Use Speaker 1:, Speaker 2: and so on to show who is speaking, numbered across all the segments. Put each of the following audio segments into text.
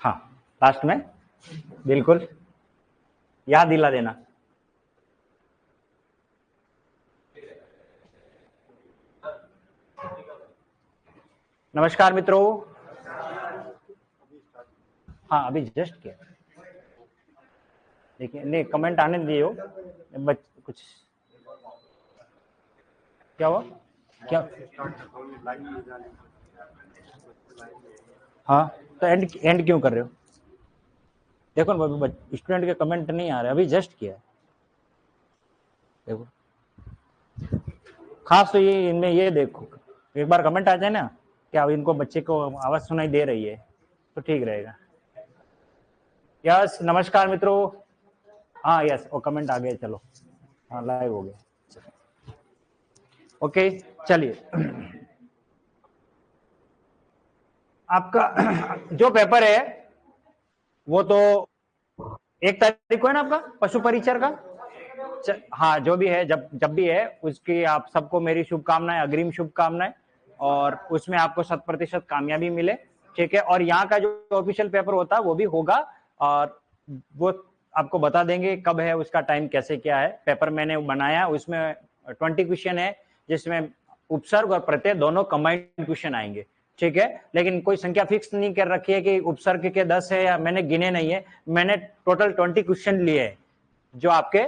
Speaker 1: हाँ, लास्ट में बिल्कुल याद दिला देना। नमस्कार मित्रों। हाँ, अभी जस्ट किया। देखिए, नहीं कमेंट आने दिए हो कुछ क्या हुआ क्या? हाँ, तो एंड क्यों कर रहे हो? देखो ना, स्टूडेंट के कमेंट नहीं आ रहे, अभी जस्ट किया। देखो, खास तो ये इनमें ये देखो, एक बार कमेंट आ जाए ना कि अब इनको बच्चे को आवाज सुनाई दे रही है तो ठीक रहेगा। यस, नमस्कार मित्रों। हाँ यस, वो कमेंट आ गए। चलो, हाँ लाइव हो गया। ओके, चलिए। आपका जो पेपर है वो तो 1 तारीख को है ना आपका पशु परिचर का। हाँ, जो भी है, जब भी है उसकी आप सबको मेरी शुभकामनाएं, अग्रिम शुभकामनाएं, और उसमें आपको 100% कामयाबी मिले। ठीक है, और यहाँ का जो ऑफिशियल पेपर होता है वो भी होगा, और वो आपको बता देंगे कब है, उसका टाइम कैसे क्या है। पेपर मैंने बनाया, उसमें 20 क्वेश्चन है, जिसमें उपसर्ग और प्रत्यय दोनों कंबाइंड क्वेश्चन आएंगे। ठीक है, लेकिन कोई संख्या फिक्स नहीं कर रखी है कि उपसर्ग के 10 है, या मैंने गिने नहीं है। मैंने टोटल 20 क्वेश्चन लिए हैं, जो आपके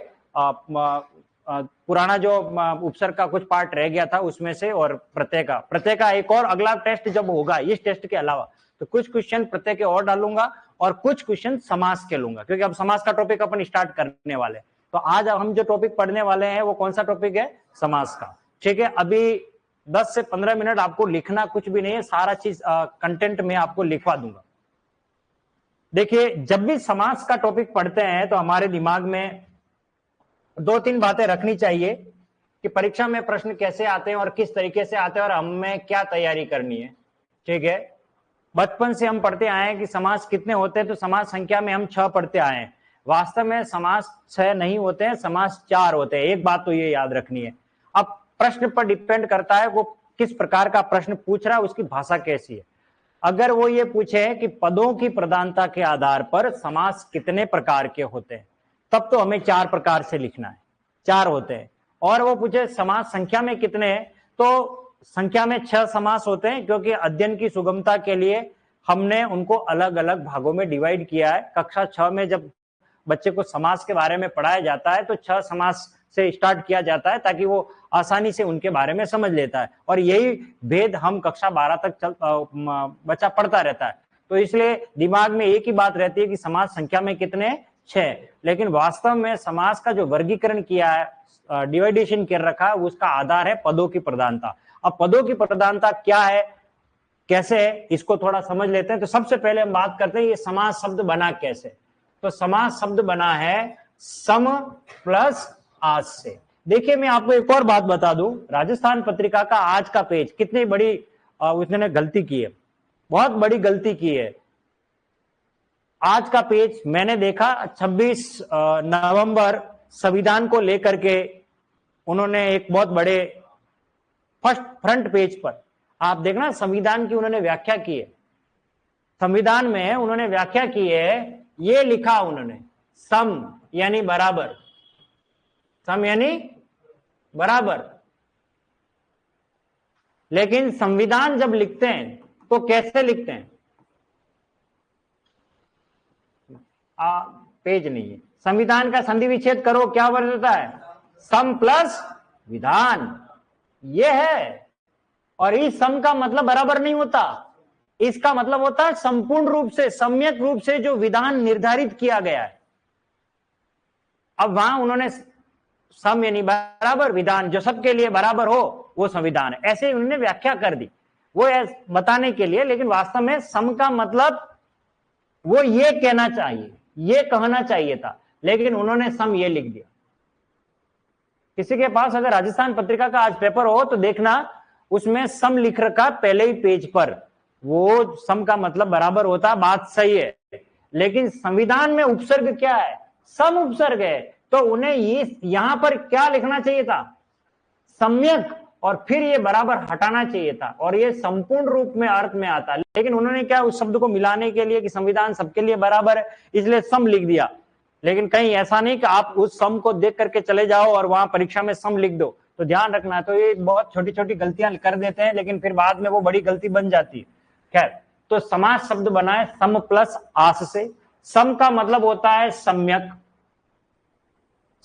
Speaker 1: पुराना जो उपसर्ग का कुछ पार्ट रह गया था उसमें से, और प्रत्यय का एक और अगला टेस्ट जब होगा इस टेस्ट के अलावा, तो कुछ क्वेश्चन प्रत्यय के और डालूंगा और कुछ क्वेश्चन समास के लूंगा, क्योंकि अब समास का टॉपिक अपन स्टार्ट करने वाले। तो आज हम जो टॉपिक पढ़ने वाले हैं वो कौन सा टॉपिक है? समास का। ठीक है, अभी 10 से 15 मिनट आपको लिखना कुछ भी नहीं है, सारा चीज कंटेंट में आपको लिखवा दूंगा। देखिए, जब भी समास का टॉपिक पढ़ते हैं तो हमारे दिमाग में 2-3 बातें रखनी चाहिए कि परीक्षा में प्रश्न कैसे आते हैं और किस तरीके से आते हैं और हमें क्या तैयारी करनी है। ठीक है, बचपन से हम पढ़ते आए हैं कि समास कितने होते हैं, तो समास संख्या में हम 6 पढ़ते आए हैं। वास्तव में समास 6 नहीं होते हैं, समास 4 होते हैं। एक बात तो ये याद रखनी है। अब प्रश्न पर डिपेंड करता है वो किस प्रकार का प्रश्न पूछ रहा है, उसकी भाषा कैसी है। अगर वो ये पूछे कि पदों की प्रधानता के आधार पर समास कितने प्रकार के होते हैं, तब तो हमें 4 प्रकार से लिखना है, 4 होते हैं। और वो पूछे समास संख्या में कितने हैं, तो संख्या में 6 समास होते हैं, क्योंकि अध्ययन की सुगमता के लिए हमने उनको अलग अलग भागों में डिवाइड किया है। कक्षा 6 में जब बच्चे को समास के बारे में पढ़ाया जाता है तो 6 समास से स्टार्ट किया जाता है, ताकि वो आसानी से उनके बारे में समझ लेता है, और यही भेद हम कक्षा 12 तक बच्चा पढ़ता रहता है। तो इसलिए दिमाग में एक ही बात रहती है कि समास संख्या में कितने? 6। लेकिन वास्तव में समास का जो वर्गीकरण किया है, डिवाइडेशन कर रखा है, उसका आधार है पदों की प्रधानता। अब पदों की प्रधानता क्या है, कैसे है, इसको थोड़ा समझ लेते हैं। तो सबसे पहले हम बात करते हैं ये समास शब्द बना कैसे। तो समास शब्द बना है सम प्लस आज से। देखिए, मैं आपको एक और बात बता दूं, राजस्थान पत्रिका का आज का पेज कितनी बड़ी उसने गलती की है, बहुत बड़ी गलती की है। आज का पेज मैंने देखा 26 नवंबर संविधान को लेकर के उन्होंने एक बहुत बड़े फर्स्ट फ्रंट पेज पर आप देखना संविधान की उन्होंने व्याख्या की है। संविधान में उन्होंने व्याख्या की है, ये लिखा उन्होंने सम यानी बराबर, सम यानी बराबर। लेकिन संविधान जब लिखते हैं तो कैसे लिखते हैं? पेज नहीं है, संविधान का संधि विच्छेद करो, क्या वर्ड होता है? सम प्लस विधान, ये है। और इस सम का मतलब बराबर नहीं होता, इसका मतलब होता है संपूर्ण रूप से, सम्यक रूप से जो विधान निर्धारित किया गया है। अब वहां उन्होंने सम यानी बराबर, विधान जो सबके लिए बराबर हो वो संविधान है, ऐसे उन्होंने व्याख्या कर दी वो बताने के लिए। लेकिन वास्तव में सम का मतलब वो ये कहना चाहिए, ये कहना चाहिए था, लेकिन उन्होंने सम ये लिख दिया। किसी के पास अगर राजस्थान पत्रिका का आज पेपर हो तो देखना, उसमें सम लिख रखा पहले ही पेज पर। वो सम का मतलब बराबर होता, बात सही है, लेकिन संविधान में उपसर्ग क्या है? सम उपसर्ग है। तो उन्हें ये यहां पर क्या लिखना चाहिए था? सम्यक और फिर ये बराबर हटाना चाहिए था और ये संपूर्ण रूप में अर्थ में आता, लेकिन उन्होंने क्या उस शब्द को मिलाने के लिए कि संविधान सबके लिए बराबर है इसलिए सम लिख दिया। लेकिन कहीं ऐसा नहीं कि आप उस सम को देख करके चले जाओ और वहां परीक्षा में सम लिख दो, तो ध्यान रखना। तो ये बहुत छोटी छोटी गलतियां कर देते हैं लेकिन फिर बाद में वो बड़ी गलती बन जाती है। खैर, तो समास शब्द बना है सम प्लस आस से। सम का मतलब होता है सम्यक,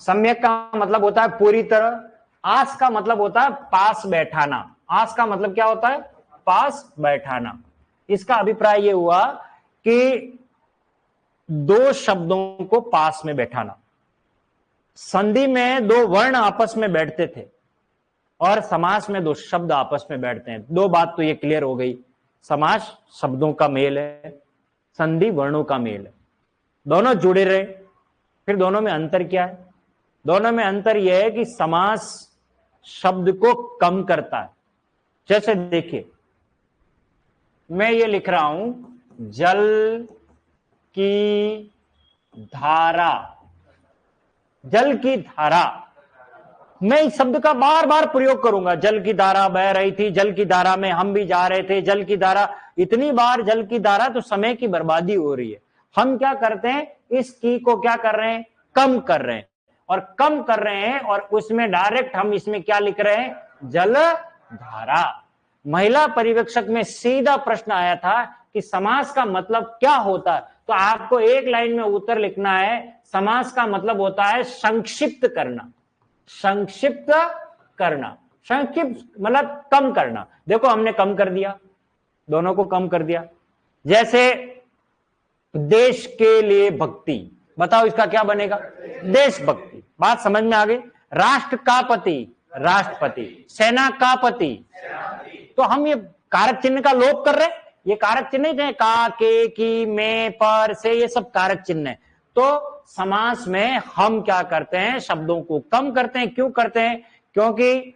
Speaker 1: सम्यक का मतलब होता है पूरी तरह, आस का मतलब होता है पास बैठाना। आस का मतलब क्या होता है? पास बैठाना। इसका अभिप्राय ये हुआ कि दो शब्दों को पास में बैठाना। संधि में दो वर्ण आपस में बैठते थे और समास में दो शब्द आपस में बैठते हैं। दो बात तो ये क्लियर हो गई, समास शब्दों का मेल है, संधि वर्णों का मेल है, दोनों जुड़े रहे। फिर दोनों में अंतर क्या है? दोनों में अंतर यह है कि समास शब्द को कम करता है। जैसे देखिए, मैं ये लिख रहा हूं जल की धारा, जल की धारा, मैं इस शब्द का बार बार प्रयोग करूंगा। जल की धारा बह रही थी, जल की धारा में हम भी जा रहे थे, जल की धारा, इतनी बार जल की धारा, तो समय की बर्बादी हो रही है। हम क्या करते हैं, इस की को क्या कर रहे हैं? कम कर रहे हैं, और कम कर रहे हैं और उसमें डायरेक्ट हम इसमें क्या लिख रहे हैं? जल धारा। महिला पर्यवेक्षक में सीधा प्रश्न आया था कि समास का मतलब क्या होता है, तो आपको एक लाइन में उत्तर लिखना है, समास का मतलब होता है संक्षिप्त करना। संक्षिप्त करना, संक्षिप्त मतलब कम करना। देखो हमने कम कर दिया, दोनों को कम कर दिया। जैसे देश के लिए भक्ति, बताओ इसका क्या बनेगा? देशभक्ति। बात समझ में आ गई? राष्ट्र का पति, राष्ट्रपति। सेना का पति, तो हम ये कारक चिन्ह का लोप कर रहे हैं। ये कारक चिन्ह नहीं थे, का, के, की, में, पर, से, ये सब कारक चिन्ह है। तो समास में हम क्या करते हैं? शब्दों को कम करते हैं। क्यों करते हैं? क्योंकि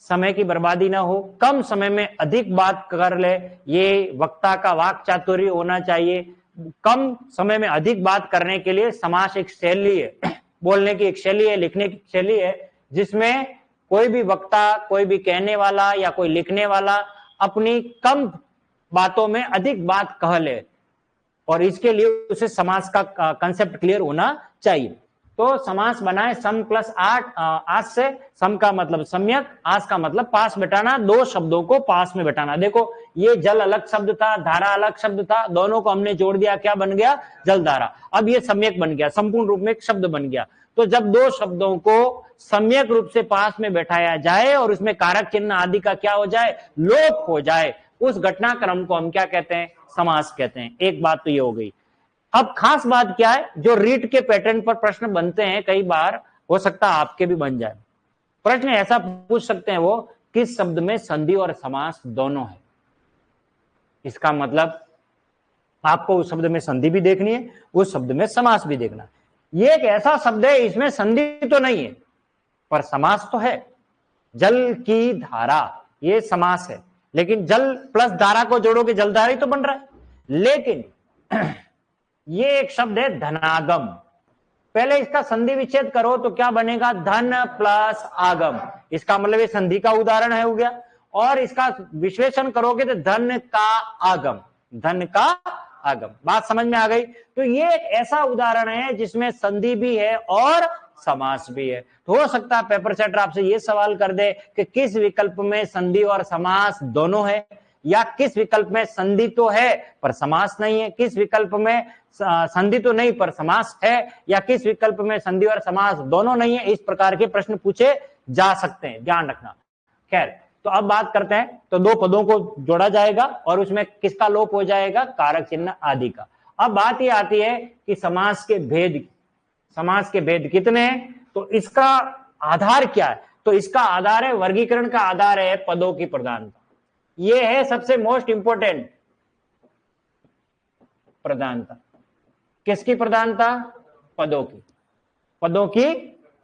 Speaker 1: समय की बर्बादी ना हो, कम समय में अधिक बात कर ले, ये वक्ता का वाक चातुर्य होना चाहिए। कम समय में अधिक बात करने के लिए समास एक शैली है, बोलने की एक शैली है, लिखने की शैली है, जिसमें कोई भी वक्ता, कोई भी कहने वाला या कोई लिखने वाला अपनी कम बातों में अधिक बात कह ले, और इसके लिए उसे समास का कंसेप्ट क्लियर होना चाहिए। तो समास बनाए सम प्लस आस से। सम का मतलब सम्यक, आस का मतलब पास बैठाना, दो शब्दों को पास में बैठाना। देखो ये जल अलग शब्द था, धारा अलग शब्द था, दोनों को हमने जोड़ दिया, क्या बन गया? जल धारा। अब ये सम्यक बन गया, संपूर्ण रूप में एक शब्द बन गया। तो जब दो शब्दों को सम्यक रूप से पास में बैठाया जाए और उसमें कारक चिन्ह आदि का क्या हो जाए? लोप हो जाए, उस घटनाक्रम को हम क्या कहते हैं? समास कहते हैं। एक बात तो ये हो गई। अब खास बात क्या है, जो रीट के पैटर्न पर प्रश्न बनते हैं, कई बार हो सकता है आपके भी बन जाए। प्रश्न ऐसा पूछ सकते हैं वो, किस शब्द में संधि और समास दोनों है? इसका मतलब आपको उस शब्द में संधि भी देखनी है, उस शब्द में समास भी देखना है। ये एक ऐसा शब्द है, इसमें संधि तो नहीं है पर समास तो है। जल की धारा, ये समास है, लेकिन जल प्लस धारा को जोड़ोगे जलधारा ही तो बन रहा है। लेकिन ये एक शब्द है धनागम, पहले इसका संधि विच्छेद करो तो क्या बनेगा? धन प्लस आगम। इसका मतलब ये संधि का उदाहरण है, हो गया। और इसका विश्लेषण करोगे तो धन का आगम, धन का आगम। बात समझ में आ गई? तो ये एक ऐसा उदाहरण है जिसमें संधि भी है और समास भी है। तो हो सकता है पेपर सेटर आपसे ये सवाल कर दे कि किस विकल्प में संधि और समास दोनों है, या किस विकल्प में संधि तो है पर समास नहीं है, किस विकल्प में संधि तो नहीं पर समास है, या किस विकल्प में संधि और समास दोनों नहीं है। इस प्रकार के प्रश्न पूछे जा सकते हैं, ध्यान रखना। खैर, तो अब बात करते हैं, तो दो पदों को जोड़ा जाएगा और उसमें किसका लोप हो जाएगा? कारक चिन्ह आदि का। अब बात यह आती है कि समास के भेद, समास के भेद कितने हैं, तो इसका आधार क्या है? तो इसका आधार है, वर्गीकरण का आधार है पदों की प्रधानता। ये है सबसे मोस्ट इंपोर्टेंट प्रधानता। किसकी प्रधानता? पदों की, पदों की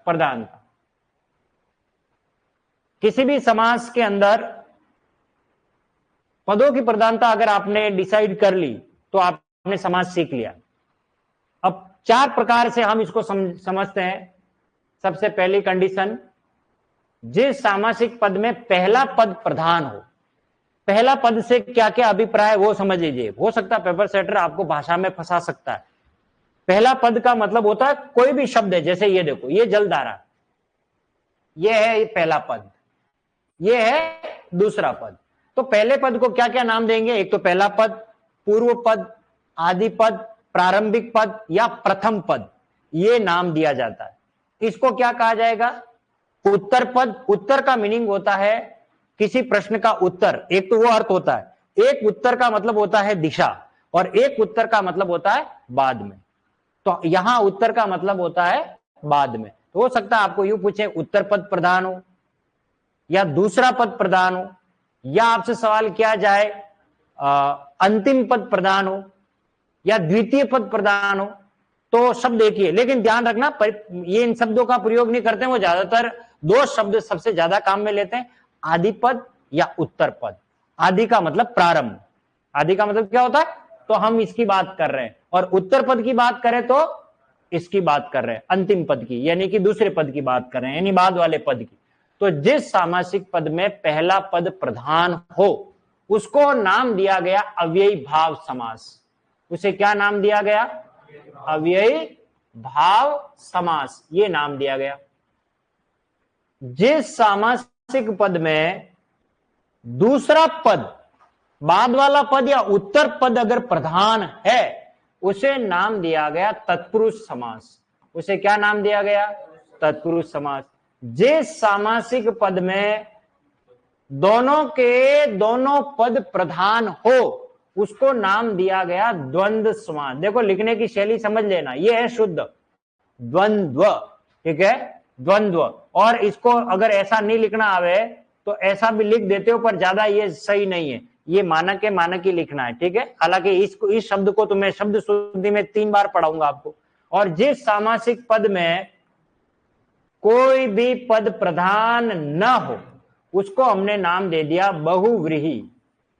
Speaker 1: प्रधानता। किसी भी समास के अंदर पदों की प्रधानता अगर आपने डिसाइड कर ली तो आपने समास सीख लिया। अब चार प्रकार से हम इसको समझते हैं। सबसे पहली कंडीशन, जिस सामासिक पद में पहला पद प्रधान हो। पहला पद से क्या क्या अभिप्राय है वो समझ लीजिए। हो सकता है पेपर सेटर आपको भाषा में फंसा सकता है। पहला पद का मतलब होता है कोई भी शब्द है, जैसे ये देखो, ये जलधारा, ये है पहला पद, ये है दूसरा पद। तो पहले पद को क्या क्या नाम देंगे? एक तो पहला पद, पूर्व पद, आदि पद, प्रारंभिक पद या प्रथम पद, ये नाम दिया जाता है। इसको क्या कहा जाएगा? उत्तर पद। उत्तर का मीनिंग होता है किसी प्रश्न का उत्तर। एक तो वो अर्थ होता है, एक उत्तर का मतलब होता है दिशा, और एक उत्तर का मतलब होता है बाद में। तो यहां उत्तर का मतलब होता है बाद में। तो हो सकता है आपको यूं पूछे उत्तर पद प्रधान हो या दूसरा पद प्रधान हो, या आपसे सवाल किया जाए अंतिम पद प्रधान हो या द्वितीय पद प्रधान हो, तो शब्द एक ही है। लेकिन ध्यान रखना, ये इन शब्दों का प्रयोग नहीं करते हैं, वो ज्यादातर दो शब्द सबसे ज्यादा काम में लेते हैं, आदि पद या उत्तर पद। आदि का मतलब प्रारंभ, आदि का मतलब क्या होता है? तो हम इसकी बात कर रहे हैं। और उत्तर पद की बात करें तो इसकी बात कर रहे हैं, अंतिम पद की, यानी कि दूसरे पद की बात कर रहे हैं, यानी बाद वाले पद की। तो जिस सामासिक पद में पहला पद प्रधान हो उसको नाम दिया गया अव्ययी भाव समास। उसे क्या नाम दिया गया? अव्ययी भाव समास, ये नाम दिया गया। जिस सामासिक पद में दूसरा पद, बाद वाला पद या उत्तर पद अगर प्रधान है, उसे नाम दिया गया तत्पुरुष समास। उसे क्या नाम दिया गया? तत्पुरुष समास। जिस सामासिक पद में दोनों के दोनों पद प्रधान हो उसको नाम दिया गया द्वंद्व समास। देखो लिखने की शैली समझ लेना, ये है शुद्ध द्वंद्व, ठीक है, द्वंद्व। और इसको अगर ऐसा नहीं लिखना आवे तो ऐसा भी लिख देते हो, पर ज्यादा ये सही नहीं है, ये मानक है, मानक ही लिखना है, ठीक है। हालांकि इस शब्द को तो मैं शब्द शुद्धि में 3 बार पढ़ाऊंगा आपको। और जिस सामासिक पद में कोई भी पद प्रधान न हो उसको हमने नाम दे दिया बहुव्रीहि।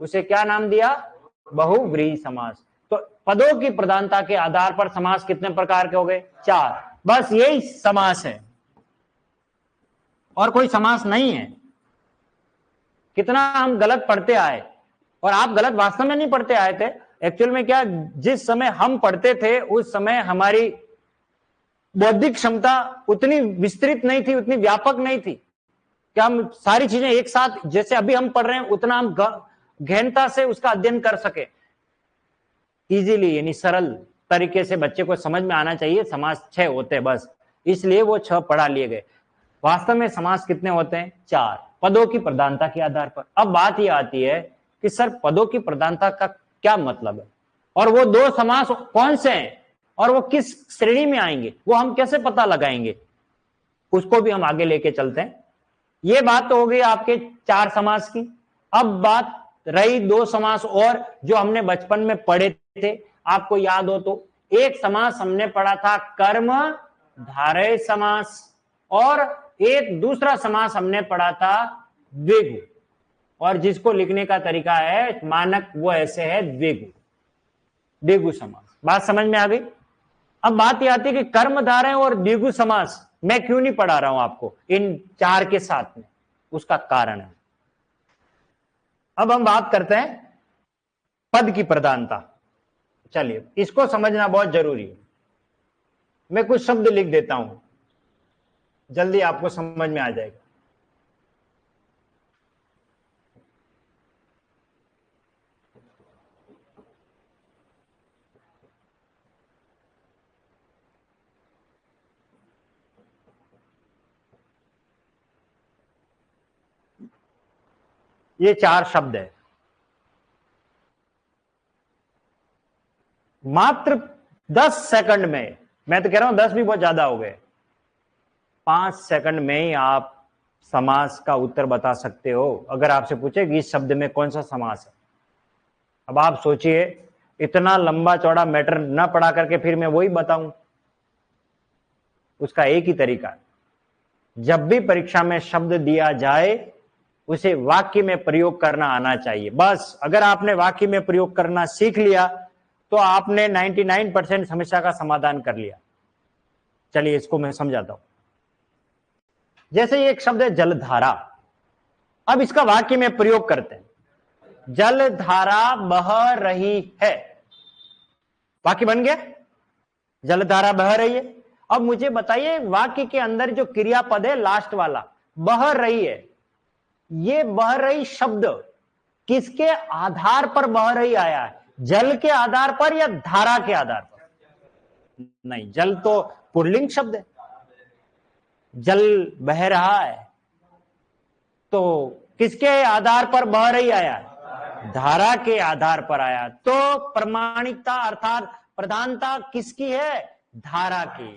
Speaker 1: उसे क्या नाम दिया? बहुव्रीहि समास। तो पदों की प्रधानता के आधार पर समास कितने प्रकार के हो गए? 4। बस यही समास है और कोई समास नहीं है। कितना हम गलत पढ़ते आए, और आप गलत वास्तव में नहीं पढ़ते आए थे। एक्चुअल में क्या, जिस समय हम पढ़ते थे उस समय हमारी बौद्धिक क्षमता उतनी विस्तृत नहीं थी, उतनी व्यापक नहीं थी कि हम सारी चीजें एक साथ, जैसे अभी हम पढ़ रहे हैं, उतना हम गहनता से उसका अध्ययन कर सके इजीली, यानी सरल तरीके से बच्चे को समझ में आना चाहिए। समास 6 होते हैं बस, इसलिए वो 6 पढ़ा लिए गए। वास्तव में समास कितने होते हैं? 4, पदों की प्रधानता के आधार पर। अब बात यह आती है कि सर पदों की प्रधानता का क्या मतलब है, और वो 2 समास कौन से हैं और वो किस श्रेणी में आएंगे, वो हम कैसे पता लगाएंगे, उसको भी हम आगे लेके चलते हैं। ये बात तो हो गई आपके 4 समास की। अब बात रही 2 समास और जो हमने बचपन में पढ़े थे, आपको याद हो तो। एक समास हमने पढ़ा था कर्म धारय समास, और एक दूसरा समास हमने पढ़ा था द्विगु, और जिसको लिखने का तरीका है मानक, वो ऐसे है द्विगु, द्विगु समास। बात समझ में आ गई? अब बात यह आती है कि कर्मधारय और द्विगु समास मैं क्यों नहीं पढ़ा रहा हूं आपको इन 4 के साथ में, उसका कारण है। अब हम बात करते हैं पद की प्रधानता। चलिए, इसको समझना बहुत जरूरी है। मैं कुछ शब्द लिख देता हूं, जल्दी आपको समझ में आ जाएगा। ये 4 शब्द है, मात्र 10 सेकंड में, मैं तो कह रहा हूं 10 भी बहुत ज्यादा हो गए, 5 सेकंड में ही आप समास का उत्तर बता सकते हो। अगर आपसे पूछे कि इस शब्द में कौन सा समास है। अब आप सोचिए, इतना लंबा चौड़ा मैटर ना पढ़ा करके फिर मैं वही बताऊं, उसका एक ही तरीका है। जब भी परीक्षा में शब्द दिया जाए उसे वाक्य में प्रयोग करना आना चाहिए। बस अगर आपने वाक्य में प्रयोग करना सीख लिया तो आपने 99% समस्या का समाधान कर लिया। चलिए इसको मैं समझाता हूं। जैसे ये एक शब्द है जलधारा, अब इसका वाक्य में प्रयोग करते हैं, जलधारा बह रही है, वाक्य बन गया, जलधारा बह रही है। अब मुझे बताइए वाक्य के अंदर जो क्रियापद है लास्ट वाला, बह रही है, ये बह रही शब्द किसके आधार पर बह रही आया है? जल के आधार पर या धारा के आधार पर? नहीं, जल तो पुल्लिंग शब्द है, जल बह रहा है, तो किसके आधार पर बह रही आया है? धारा के आधार पर आया। तो प्रमाणिकता अर्थात प्रधानता किसकी है? धारा की।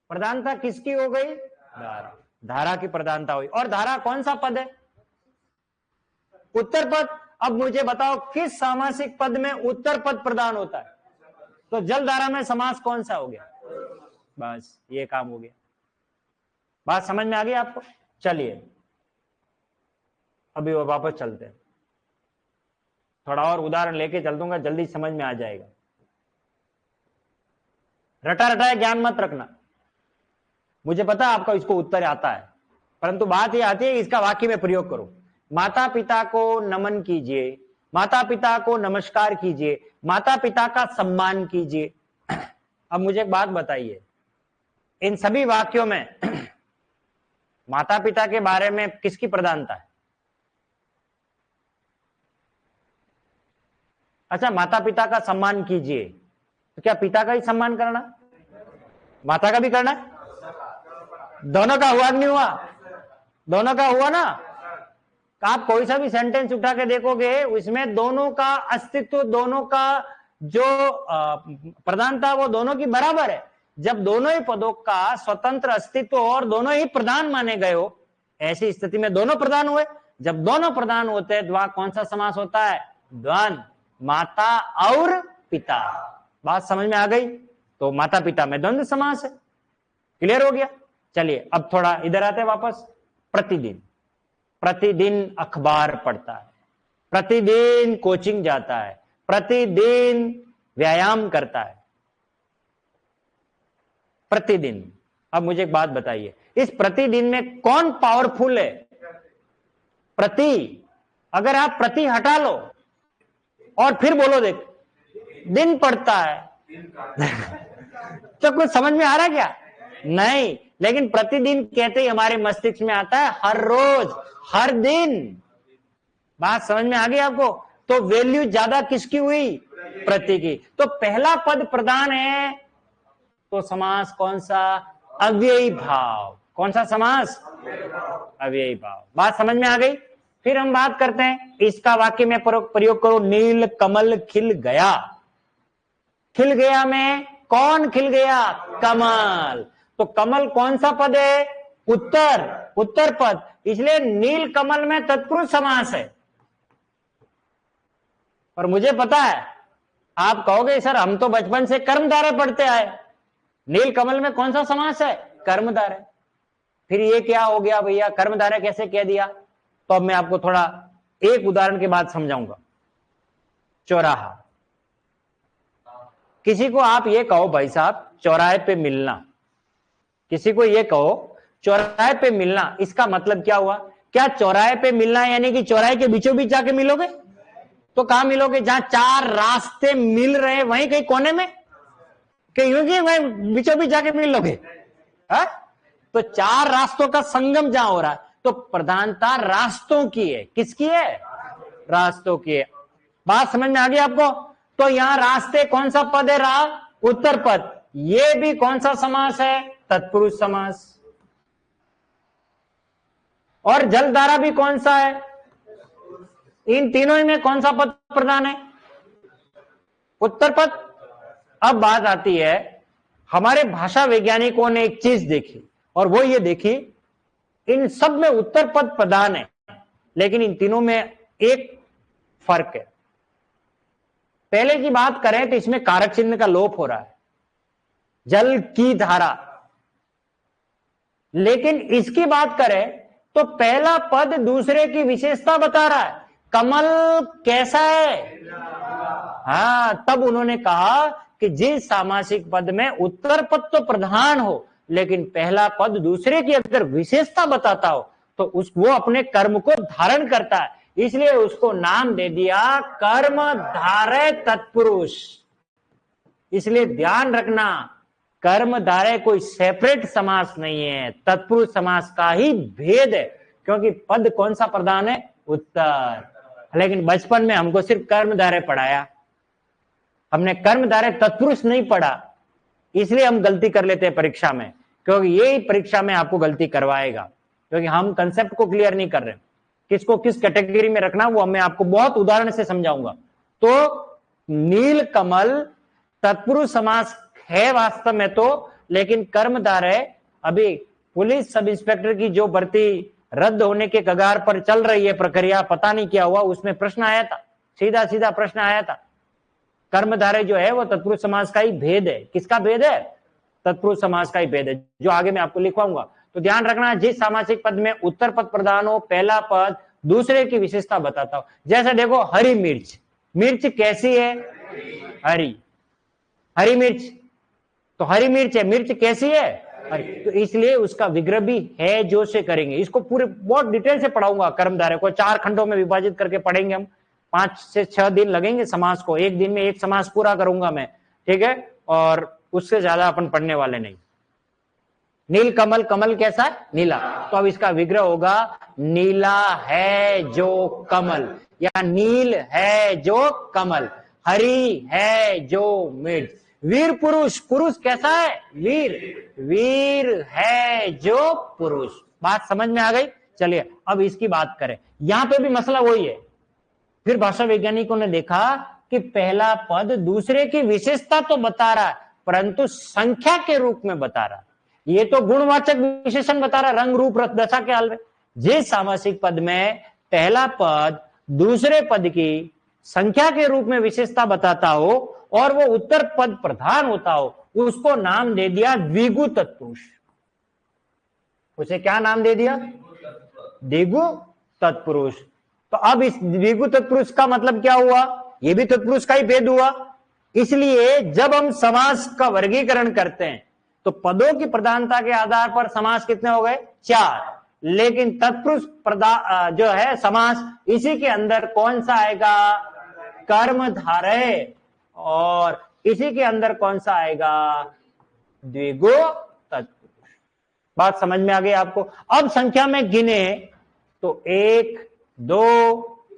Speaker 1: प्रधानता किसकी हो गई? धारा, धारा की प्रधानता हुई। और धारा कौन सा पद है? उत्तर पद। अब मुझे बताओ किस सामासिक पद में उत्तर पद प्रदान होता है? तो जल धारा में समास कौन सा हो गया? बस ये काम हो गया। बात समझ में आ गई आपको? चलिए अभी वापस चलते हैं, थोड़ा और उदाहरण लेके चल दूंगा, जल्दी समझ में आ जाएगा। रटा रटाया ज्ञान मत रखना, मुझे पता है आपका इसको उत्तर आता है, परंतु बात यह आती है इसका वाक्य में प्रयोग करो। माता पिता को नमन कीजिए, माता पिता को नमस्कार कीजिए, माता पिता का सम्मान कीजिए। अब मुझे एक बात बताइए, इन सभी वाक्यों में माता पिता के बारे में किसकी प्रधानता है? अच्छा, माता पिता का सम्मान कीजिए, तो क्या पिता का ही सम्मान करना, माता का भी करना है? दोनों का हुआ कि नहीं हुआ? दोनों का हुआ ना। आप कोई सा भी सेंटेंस उठा के देखोगे उसमें दोनों का अस्तित्व, दोनों का जो प्रधानता वो दोनों की बराबर है। जब दोनों ही पदों का स्वतंत्र अस्तित्व और दोनों ही प्रधान माने गए हो, ऐसी स्थिति में दोनों प्रधान हुए। जब दोनों प्रधान होते हैं तो वहां कौन सा समास होता है? द्वंद्व, माता और पिता। बात समझ में आ गई? तो माता पिता में द्वंद्व समास है। क्लियर हो गया? चलिए अब थोड़ा इधर आते हैं वापस। प्रतिदिन, प्रतिदिन अखबार पढ़ता है, प्रतिदिन कोचिंग जाता है, प्रतिदिन व्यायाम करता है, प्रतिदिन। अब मुझे एक बात बताइए, इस प्रतिदिन में कौन पावरफुल है? प्रति। अगर आप प्रति हटा लो और फिर बोलो देख दिन पढ़ता है तो कुछ समझ में आ रहा है क्या? नहीं, लेकिन प्रतिदिन कहते ही हमारे मस्तिष्क में आता है हर रोज, हर दिन। बात समझ में आ गई आपको? तो वैल्यू ज्यादा किसकी हुई? प्रति की। तो पहला पद प्रधान है, तो समास कौन सा? अव्ययी भाव। कौन सा समास? अव्ययी भाव। बात समझ में आ गई? फिर हम बात करते हैं इसका वाक्य में प्रयोग करो। नील कमल खिल गया। खिल गया में कौन खिल गया? कमल। तो कमल कौन सा पद है? उत्तर, उत्तर पद, इसलिए नील कमल में तत्पुरुष समास है। और मुझे पता है आप कहोगे सर हम तो बचपन से कर्मधारय पढ़ते आए, नील कमल में कौन सा समास है? कर्मधारय। फिर ये क्या हो गया भैया, कर्मधारय कैसे कह दिया? तो अब मैं आपको थोड़ा एक उदाहरण के बाद समझाऊंगा। चौराहा। किसी को आप ये कहो भाई साहब चौराहे पे मिलना, किसी को ये कहो चौराहे पे मिलना, इसका मतलब क्या हुआ? क्या चौराहे पे मिलना यानी कि चौराहे के बीचों बीच जाके मिलोगे? तो कहां मिलोगे? जहां चार रास्ते मिल रहे हैं वहीं कहीं कोने में, क्योंकि वहीं बीचों बीच जाके मिल लोगे? तो चार रास्तों का संगम जहां हो रहा है, तो प्रधानता रास्तों की है। किसकी है? रास्तों की है। बात समझ में आ गई आपको? तो यहां रास्ते कौन सा पद है? रहा उत्तर पद। ये भी कौन सा समास है? तत्पुरुष समास। और जलधारा भी कौन सा है? इन तीनों में कौन सा पद प्रधान है? उत्तर पद। अब बात आती है, हमारे भाषा वैज्ञानिकों ने एक चीज देखी और वो ये देखी इन सब में उत्तर पद प्रधान है, लेकिन इन तीनों में एक फर्क है। पहले की बात करें तो इसमें कारक चिन्ह का लोप हो रहा है, जल की धारा। लेकिन इसकी बात करें तो पहला पद दूसरे की विशेषता बता रहा है। कमल कैसा है? हाँ, तब उन्होंने कहा कि जिस सामासिक पद में उत्तर पद तो प्रधान हो लेकिन पहला पद दूसरे की अगर विशेषता बताता हो तो वो अपने कर्म को धारण करता है, इसलिए उसको नाम दे दिया कर्म धारय तत्पुरुष। इसलिए ध्यान रखना, कर्म धारय कोई सेपरेट समास नहीं है, तत्पुरुष समास का ही भेद है, क्योंकि पद कौन सा प्रधान है? उत्तर। लेकिन बचपन में हमको सिर्फ कर्म धारय पढ़ाया, हमने कर्म धारय तत्पुरुष नहीं पढ़ा, इसलिए हम गलती कर लेते हैं परीक्षा में, क्योंकि यही परीक्षा में आपको गलती करवाएगा, क्योंकि हम कंसेप्ट को क्लियर नहीं कर रहे। किसको किस कैटेगरी में रखना वो मैं आपको बहुत उदाहरण से समझाऊंगा। तो नील कमल तत्पुरुष समास है वास्तव में तो, लेकिन कर्म धारय अभी पुलिस सब इंस्पेक्टर की जो भर्ती रद्द होने के कगार पर चल रही है प्रक्रिया, पता नहीं क्या हुआ, उसमें प्रश्न आया था, सीधा सीधा प्रश्न आया था। कर्म धारय जो है वो तत्पुरुष समास का ही भेद है। किसका भेद है? तत्पुरुष समास का ही भेद है, जो आगे मैं आपको लिखवाऊंगा। तो ध्यान रखना, जिस सामासिक पद में उत्तर पद प्रधान हो, पहला पद दूसरे की विशेषता बताता हो। जैसे देखो हरी मिर्च, मिर्च कैसी है? हरी, हरी मिर्च, तो हरी मिर्च है, मिर्च कैसी है? हरी। तो इसलिए उसका विग्रह भी है जो से करेंगे। इसको पूरे बहुत डिटेल से पढ़ाऊंगा। कर्म धारय को 4 खंडों में विभाजित करके पढ़ेंगे हम, 5 से 6 दिन लगेंगे समास को, एक दिन में एक समास पूरा करूंगा मैं, ठीक है? और उससे ज्यादा अपन पढ़ने वाले नहीं। नील कमल, कमल कैसा है? नीला, तो अब इसका विग्रह होगा नीला है जो कमल, या नील है जो कमल, हरी है जो मिर्च। वीर पुरुष, पुरुष कैसा है? वीर, वीर है जो पुरुष। बात समझ में आ गई? चलिए अब इसकी बात करें। यहां पे भी मसला वही है। फिर भाषा वैज्ञानिकों ने देखा कि पहला पद दूसरे की विशेषता तो बता रहा है, परंतु संख्या के रूप में बता रहा है। ये तो गुणवाचक विशेषण बता रहा है, रंग रूप रस दशा के हाल में। जिस सामासिक पद में पहला पद दूसरे पद की संख्या के रूप में विशेषता बताता हो और वो उत्तर पद प्रधान होता हो, उसको नाम दे दिया द्विगु तत्पुरुष। उसे क्या नाम दे दिया? द्विगु तत्पुरुष। तो अब इस द्विगु तत्पुरुष का मतलब क्या हुआ? ये भी तत्पुरुष का ही भेद हुआ। इसलिए जब हम समास का वर्गीकरण करते हैं तो पदों की प्रधानता के आधार पर समास कितने हो गए? 4। लेकिन तत्पुरुष जो है समास, इसी के अंदर कौन सा आएगा? कर्म धारय। और इसी के अंदर कौन सा आएगा? द्विगु तत्पुरुष। बात समझ में आ गई आपको? अब संख्या में गिने तो 1 2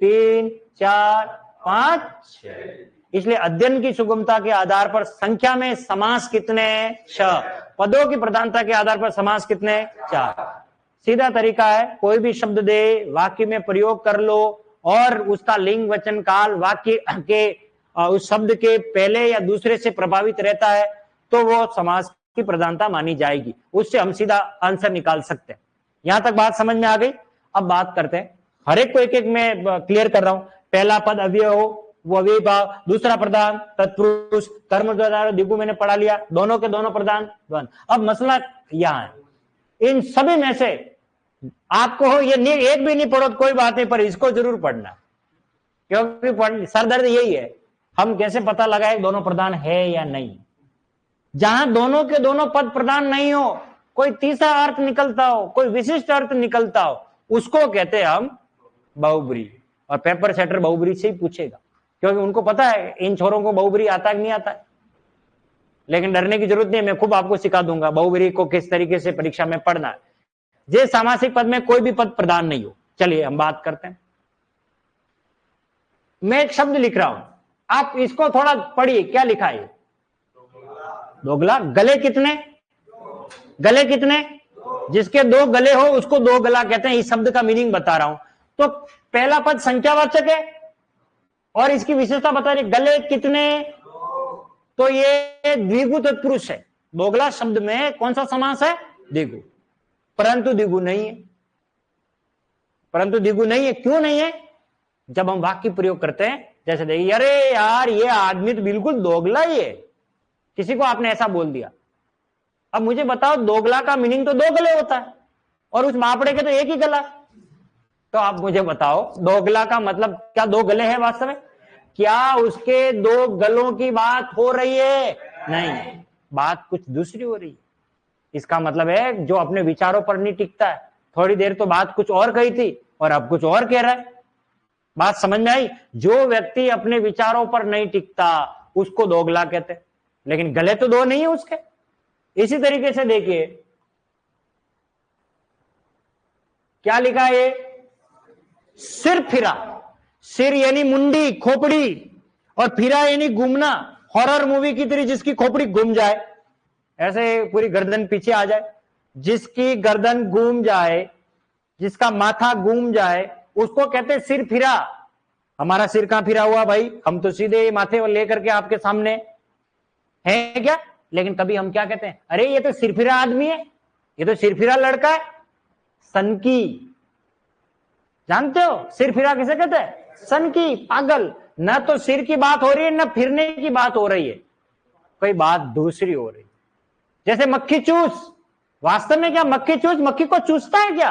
Speaker 1: 3 4 5 6। इसलिए अध्ययन की सुगमता के आधार पर संख्या में समास कितने? 6। पदों की प्रधानता के आधार पर समास कितने? 4। सीधा तरीका है, कोई भी शब्द दे, वाक्य में प्रयोग कर लो और उसका लिंग वचन काल वाक्य के उस शब्द के पहले या दूसरे से प्रभावित रहता है तो वो समास की प्रधानता मानी जाएगी। उससे हम सीधा आंसर निकाल सकते हैं। यहां तक बात समझ में आ गई? अब बात करते हैं, हर एक को एक एक में क्लियर कर रहा हूं। पहला पद अव्यय हो, वो अव्यय भाव, दूसरा प्रधान तत्पुरुष, कर्म द्विगु मैंने पढ़ा लिया, दोनों के दोनों प्रधान द्वंद। अब मसला यहां है, इन सभी में से आपको हो ये एक भी नहीं पढ़ो तो कोई बात नहीं, पर इसको जरूर पढ़ना, क्योंकि सर दर्द यही है, हम कैसे पता लगाए दोनों प्रधान है या नहीं। जहां दोनों के दोनों पद प्रधान नहीं हो, कोई तीसरा अर्थ निकलता हो, कोई विशिष्ट अर्थ निकलता हो, उसको कहते हैं हम बहुब्री। और पेपर सेटर बहुब्री से ही पूछेगा, क्योंकि उनको पता है इन छोरों को बहुब्री आता है कि नहीं आता है। लेकिन डरने की जरूरत नहीं, मैं खूब आपको सिखा दूंगा बहुब्री को किस तरीके से परीक्षा में पढ़ना है। जे सामासिक पद में कोई भी पद प्रधान नहीं हो। चलिए हम बात करते हैं। मैं एक शब्द लिख रहा हूं, आप इसको थोड़ा पढ़िए, क्या लिखा है? दोगला। गले कितने? गले कितने? जिसके 2 गले हो उसको 2 गला कहते हैं। इस शब्द का मीनिंग बता रहा हूं। तो पहला पद संख्यावाचक है और इसकी विशेषता बता रही, गले कितने, तो ये द्विगु तत्पुरुष है। दोगला शब्द में कौन सा समास है? द्विगु। परंतु द्विगु नहीं है। परंतु द्विगु नहीं है, क्यों नहीं है? जब हम वाक्य प्रयोग करते हैं, जैसे देखिए, अरे यार ये आदमी तो बिल्कुल दोगला ही है, किसी को आपने ऐसा बोल दिया। अब मुझे बताओ, दोगला का मीनिंग तो 2 गले होता है और उस मापड़े के तो एक ही गला। तो आप मुझे बताओ, दोगला का मतलब क्या 2 गले हैं वास्तव में? क्या उसके 2 गलों की बात हो रही है? नहीं, बात कुछ दूसरी हो रही है। इसका मतलब है जो अपने विचारों पर नहीं टिकता है, थोड़ी देर तो बात कुछ और कही थी और अब कुछ और कह रहा है। बात समझ में आई? जो व्यक्ति अपने विचारों पर नहीं टिकता उसको दोगला कहते हैं, लेकिन गले तो दो नहीं है उसके। इसी तरीके से देखिए क्या लिखा है, सिर फिरा, सिर यानी मुंडी खोपड़ी, और फिरा यानी घूमना, हॉरर मूवी की तरह जिसकी खोपड़ी घूम जाए, ऐसे पूरी गर्दन पीछे आ जाए, जिसकी गर्दन घूम जाए, जिसका माथा घूम जाए, उसको कहते हैं सिर फिरा। हमारा सिर कहां फिरा हुआ भाई, हम तो सीधे माथे लेकर के आपके सामने है क्या। लेकिन कभी हम क्या कहते हैं, अरे ये तो सिरफिरा आदमी है, ये तो सिरफिरा लड़का है, सनकी। जानते हो सिरफिरा किसे कहते हैं? सनकी, पागल। न तो सिर की बात हो रही है न फिरने की बात हो रही है, कोई बात दूसरी हो रही है। जैसे मक्खी चूस, वास्तव में क्या मक्खी चूस मक्खी को चूसता है क्या?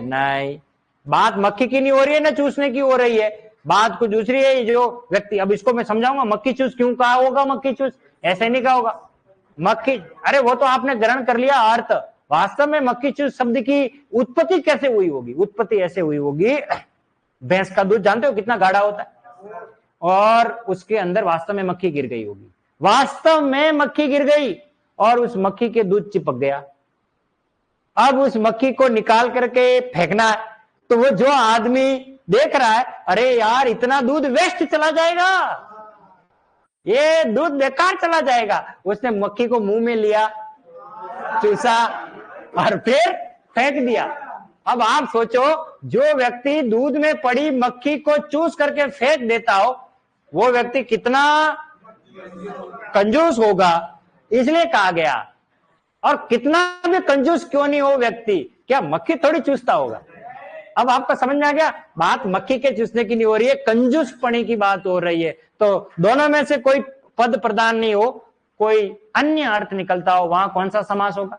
Speaker 1: नहीं, बात मक्खी की नहीं हो रही है, न चूसने की हो रही है, बात कुछ दूसरी है। जो व्यक्ति, अब इसको मैं समझाऊंगा, मक्खी चूस क्यों कहा होगा, मक्खी चूस ऐसे नहीं कहा होगा। मक्खी, अरे वो तो आपने ग्रहण कर लिया अर्थ, वास्तव में मक्खी चूस शब्द की उत्पत्ति कैसे हुई होगी? उत्पत्ति ऐसे हुई होगी, भैंस का दूध जानते हो कितना गाढ़ा होता है, और उसके अंदर वास्तव में मक्खी गिर गई होगी, वास्तव में मक्खी गिर गई और उस मक्खी के दूध चिपक गया। अब उस मक्खी को निकाल करके फेंकना है, तो वो जो आदमी देख रहा है, अरे यार इतना दूध वेस्ट चला जाएगा, ये दूध बेकार चला जाएगा, उसने मक्खी को मुंह में लिया, चूसा और फिर फेंक दिया। अब आप सोचो, जो व्यक्ति दूध में पड़ी मक्खी को चूस करके फेंक देता हो, वो व्यक्ति कितना कंजूस होगा। इसलिए कहा गया, और कितना भी कंजूस क्यों नहीं हो व्यक्ति, क्या मक्खी थोड़ी चूसता होगा। अब आपको समझ में आ गया, बात मक्खी के चूसने की नहीं हो रही है, कंजूसपनी की बात हो रही है। तो दोनों में से कोई पद प्रदान नहीं हो, कोई अन्य अर्थ निकलता हो, वहां कौन सा समास होगा?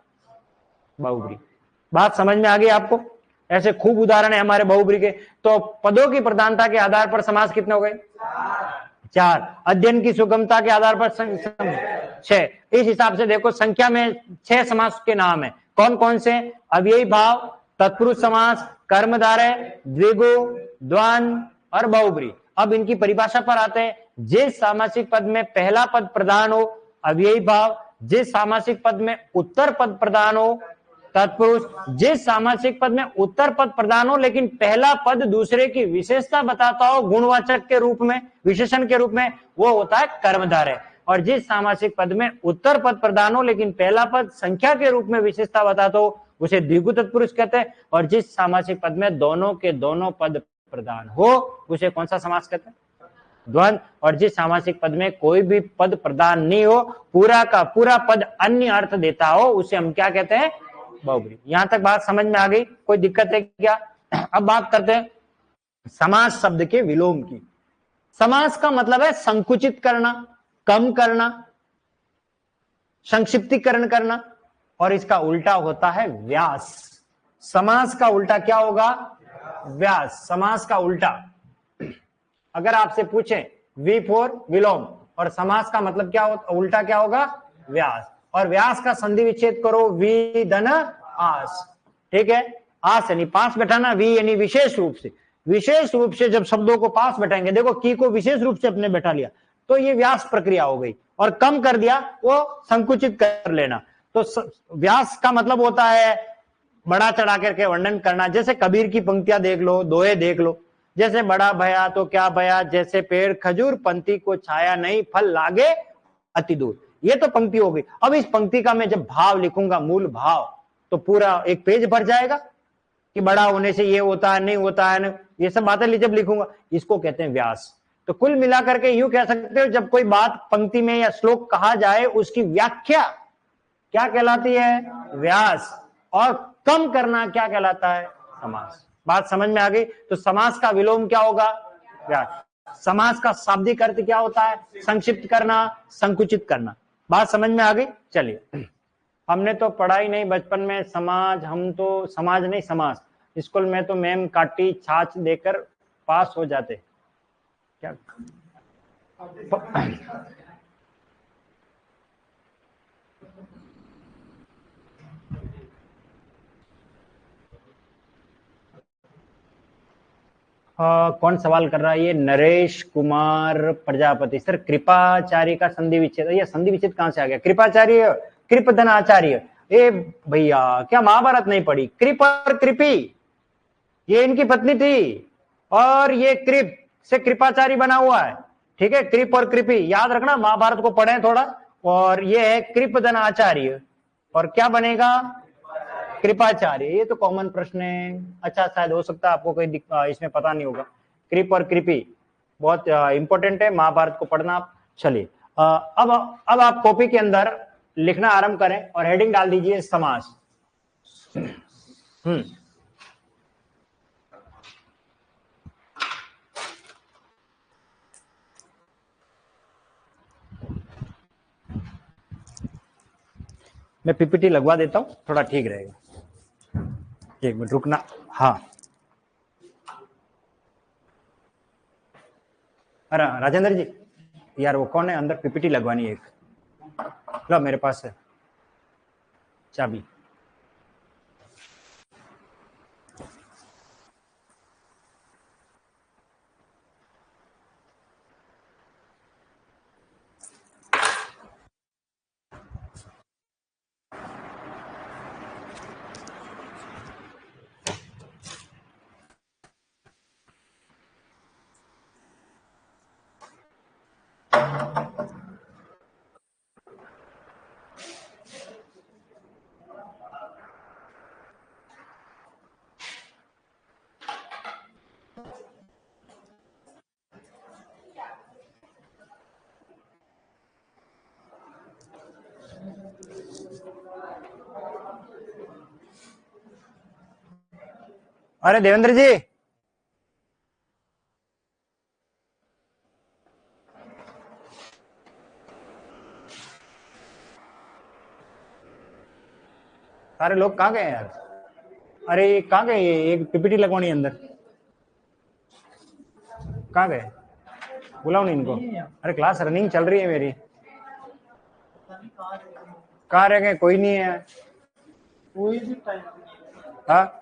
Speaker 1: बहुब्री। बात समझ में आ गई आपको? ऐसे खूब उदाहरण है हमारे बहुब्री के। तो पदों की प्रधानता के आधार पर समास कितने हो गए? 4। अध्ययन की सुगमता के आधार पर 6। इस हिसाब से देखो संख्या में 6 समास के नाम है। कौन कौन से? अव्ययी भाव, तत्पुरुष समास, कर्मधारय, द्विगु, द्वंद्व और बहुब्री। अब इनकी परिभाषा पर आते हैं। जिस सामासिक पद में पहला पद प्रधान हो, अव्ययी भाव। जिस सामासिक पद में उत्तर पद प्रधान हो, तत्पुरुष। जिस सामासिक पद में उत्तर पद प्रधान हो लेकिन पहला पद दूसरे की विशेषता बताता हो, गुणवाचक के रूप में, विशेषण के रूप में, वो होता है कर्मधारय। और जिस सामासिक पद में उत्तर पद प्रधान हो लेकिन पहला पद संख्या के रूप में विशेषता बताता हो, उसे द्विगु तत्पुरुष कहते हैं। और जिस सामासिक पद में दोनों के दोनों पद प्रधान हो, उसे कौन सा समास कहते हैं? द्वंद्व। और जिस सामासिक पद में कोई भी पद प्रधान नहीं हो, पूरा का पूरा पद अन्य अर्थ देता हो, उसे हम क्या कहते हैं? बहुब्री। यहां तक बात समझ में आ गई? कोई दिक्कत है क्या? अब बात करते हैं समास शब्द के विलोम की। समास का मतलब है संकुचित करना, कम करना, संक्षिप्तीकरण करना, और इसका उल्टा होता है व्यास। समास का उल्टा क्या होगा? व्यास। समास का उल्टा, अगर आपसे पूछें V4 विलोम, और समास का मतलब क्या होता, उल्टा क्या होगा? व्यास। और व्यास का संधि विच्छेद करो, वी धन आस। ठीक है, आस यानी पास बैठाना, वी यानी विशेष रूप से। विशेष रूप से जब शब्दों को पास बैठाएंगे, देखो की को विशेष रूप से अपने बैठा लिया, तो ये व्यास प्रक्रिया हो गई। और कम कर दिया, वो संकुचित कर लेना। तो व्यास का मतलब होता है बड़ा चढ़ा करके वर्णन करना। जैसे कबीर की पंक्तियां देख लो, दोहे देख लो। जैसे बड़ा भया तो क्या भया, जैसे पेड़ खजूर, पंक्ति को छाया नहीं, फल लागे अति दूर। ये तो पंक्ति हो गई। अब इस पंक्ति का मैं जब भाव लिखूंगा, मूल भाव, तो पूरा एक पेज भर जाएगा कि बड़ा होने से ये होता है, नहीं होता है, ये सब बातें जब लिखूंगा, इसको कहते हैं व्यास। तो कुल मिलाकर के यूं कह सकते हो, जब कोई बात पंक्ति में या श्लोक कहा जाए, उसकी व्याख्या क्या कहलाती है? व्यास। और कम करना क्या कहलाता है? समास। बात समझ में आ गई? तो समास का विलोम क्या होगा? व्यास। समास का शाब्दिक अर्थ क्या होता है? संक्षिप्त करना, संकुचित करना। बात समझ में आ गई? चलिए, हमने तो पढ़ा ही नहीं बचपन में समाज, हम तो समाज नहीं समास। स्कूल में तो मैम काटी छाछ देकर पास हो जाते। क्या कौन सवाल कर रहा है? ये नरेश कुमार प्रजापति। सर कृपाचार्य का संधि विच्छेद, ये संधि विच्छेद कहां से आ गया? कृपाचार्य, कृपधन आचार्य। ए भैया, क्या महाभारत नहीं पढ़ी? कृप और कृपी, ये इनकी पत्नी थी, और ये कृप से कृपाचार्य बना हुआ है। ठीक है, कृप और कृपी याद रखना, महाभारत को पढ़ें थोड़ा। और ये है कृपधन आचार्य, और क्या बनेगा? कृपाचार्य। ये तो कॉमन प्रश्न है। अच्छा, शायद हो सकता है आपको कोई इसमें पता नहीं होगा। कृप और कृपी बहुत इंपॉर्टेंट है, महाभारत को पढ़ना आप। चलिए, अब आप कॉपी के अंदर लिखना आरंभ करें और हेडिंग डाल दीजिए समास। मैं पीपीटी लगवा देता हूं, थोड़ा ठीक रहेगा। एक मिनट रुकना। हाँ, अरे राजेंद्र जी, यार वो कौन है अंदर? पीपीटी लगवानी है एक। लो मेरे पास है चाबी। अरे देवेंद्र जी, सारे लोग कहाँ गए यार? अरे कहाँ गए? एक पीपीटी लगवानी है अंदर, कहाँ गए? बुलाओ नहीं इनको। अरे क्लास रनिंग चल रही है मेरी। कहाँ रह गए? कोई नहीं है। हाँ,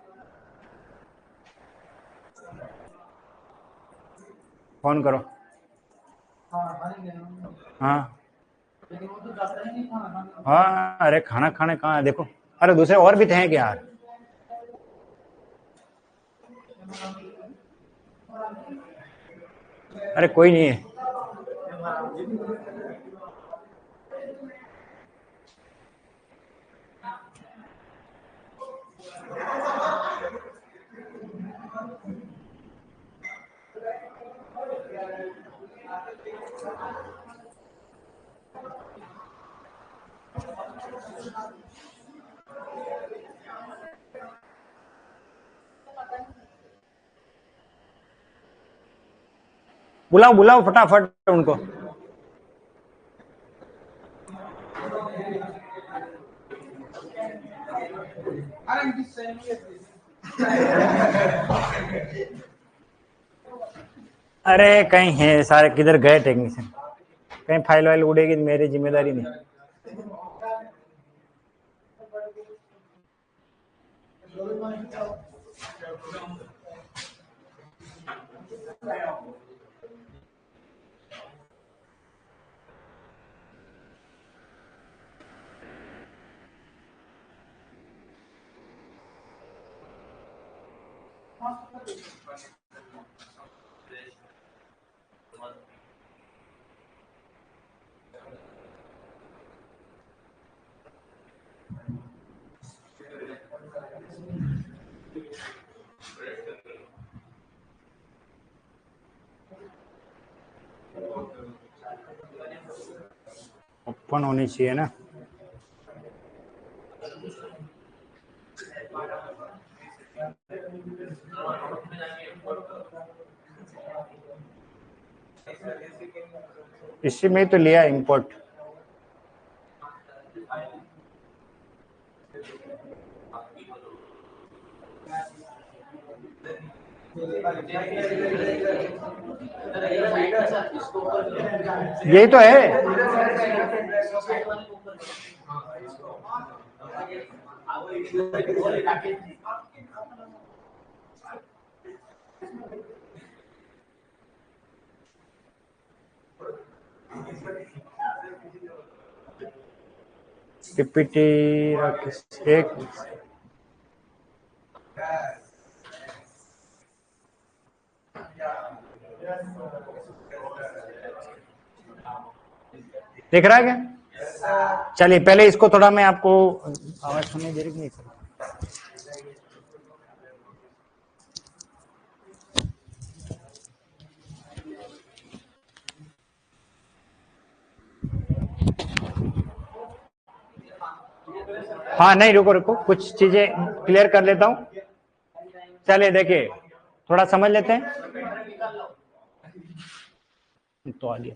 Speaker 1: फोन करो। हाँ हाँ, अरे खाना खाने कहाँ है देखो। अरे दूसरे और भी थे क्या यार? अरे कोई नहीं है। बुलाओ बुलाओ फटाफट उनको। अरे कहीं है सारे, किधर गए टेक्नीशियन? कहीं फाइल वाइल उड़ेगी मेरी जिम्मेदारी नहीं। ओपन होनी चाहिए ना। इसी में तो लिया इंपोर्ट। यही तो है। पीपीटी एक दिख रहा है क्या? चलिए पहले इसको थोड़ा मैं आपको आवाज सुनने दे रही नहीं। हाँ नहीं रुको रुको, कुछ चीजें क्लियर कर लेता हूं। चलिए देखिए थोड़ा समझ लेते हैं तो आ गया।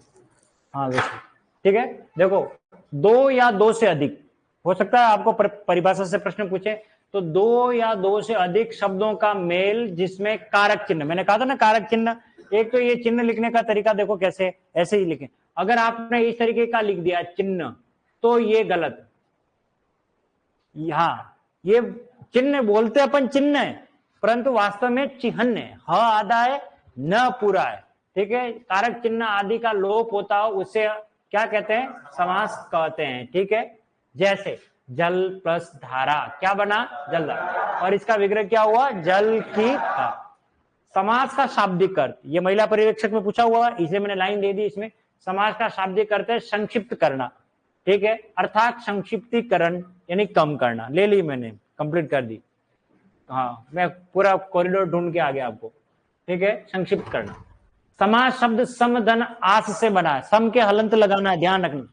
Speaker 1: हाँ वैसे ठीक है। देखो दो या दो से अधिक हो सकता है आपको परिभाषा से प्रश्न पूछे, तो दो या दो से अधिक शब्दों का मेल जिसमें कारक चिन्ह, मैंने कहा था ना कारक चिन्ह, एक तो ये चिन्ह लिखने का तरीका देखो कैसे, ऐसे ही लिखें। अगर आपने इस तरीके का लिख दिया चिन्ह तो ये गलत। हाँ ये चिन्ह बोलते अपन चिन्ह है, परंतु वास्तव में चिन्ह है, ह आधा है न पूरा है। ठीक है, कारक चिन्ह आदि का लोप होता हो उसे क्या कहते हैं? समास कहते हैं। ठीक है, जैसे जल प्लस धारा क्या बना? जलधारा, और इसका विग्रह क्या हुआ? जल की धारा। समास का शाब्दिक अर्थ, ये महिला पर्यवेक्षक में पूछा हुआ, इसे मैंने लाइन दे दी। इसमें समास का शाब्दिक अर्थ है संक्षिप्त करना। ठीक है, अर्थात संक्षिप्तीकरण यानी कम करना। ले ली मैंने, कंप्लीट कर दी। हाँ मैं पूरा कॉरिडोर ढूंढ के आ गया आपको। ठीक है, संक्षिप्त करना। समास शब्द सम धन आस से बना है, सम के हलंत लगाना है, ध्यान रखना,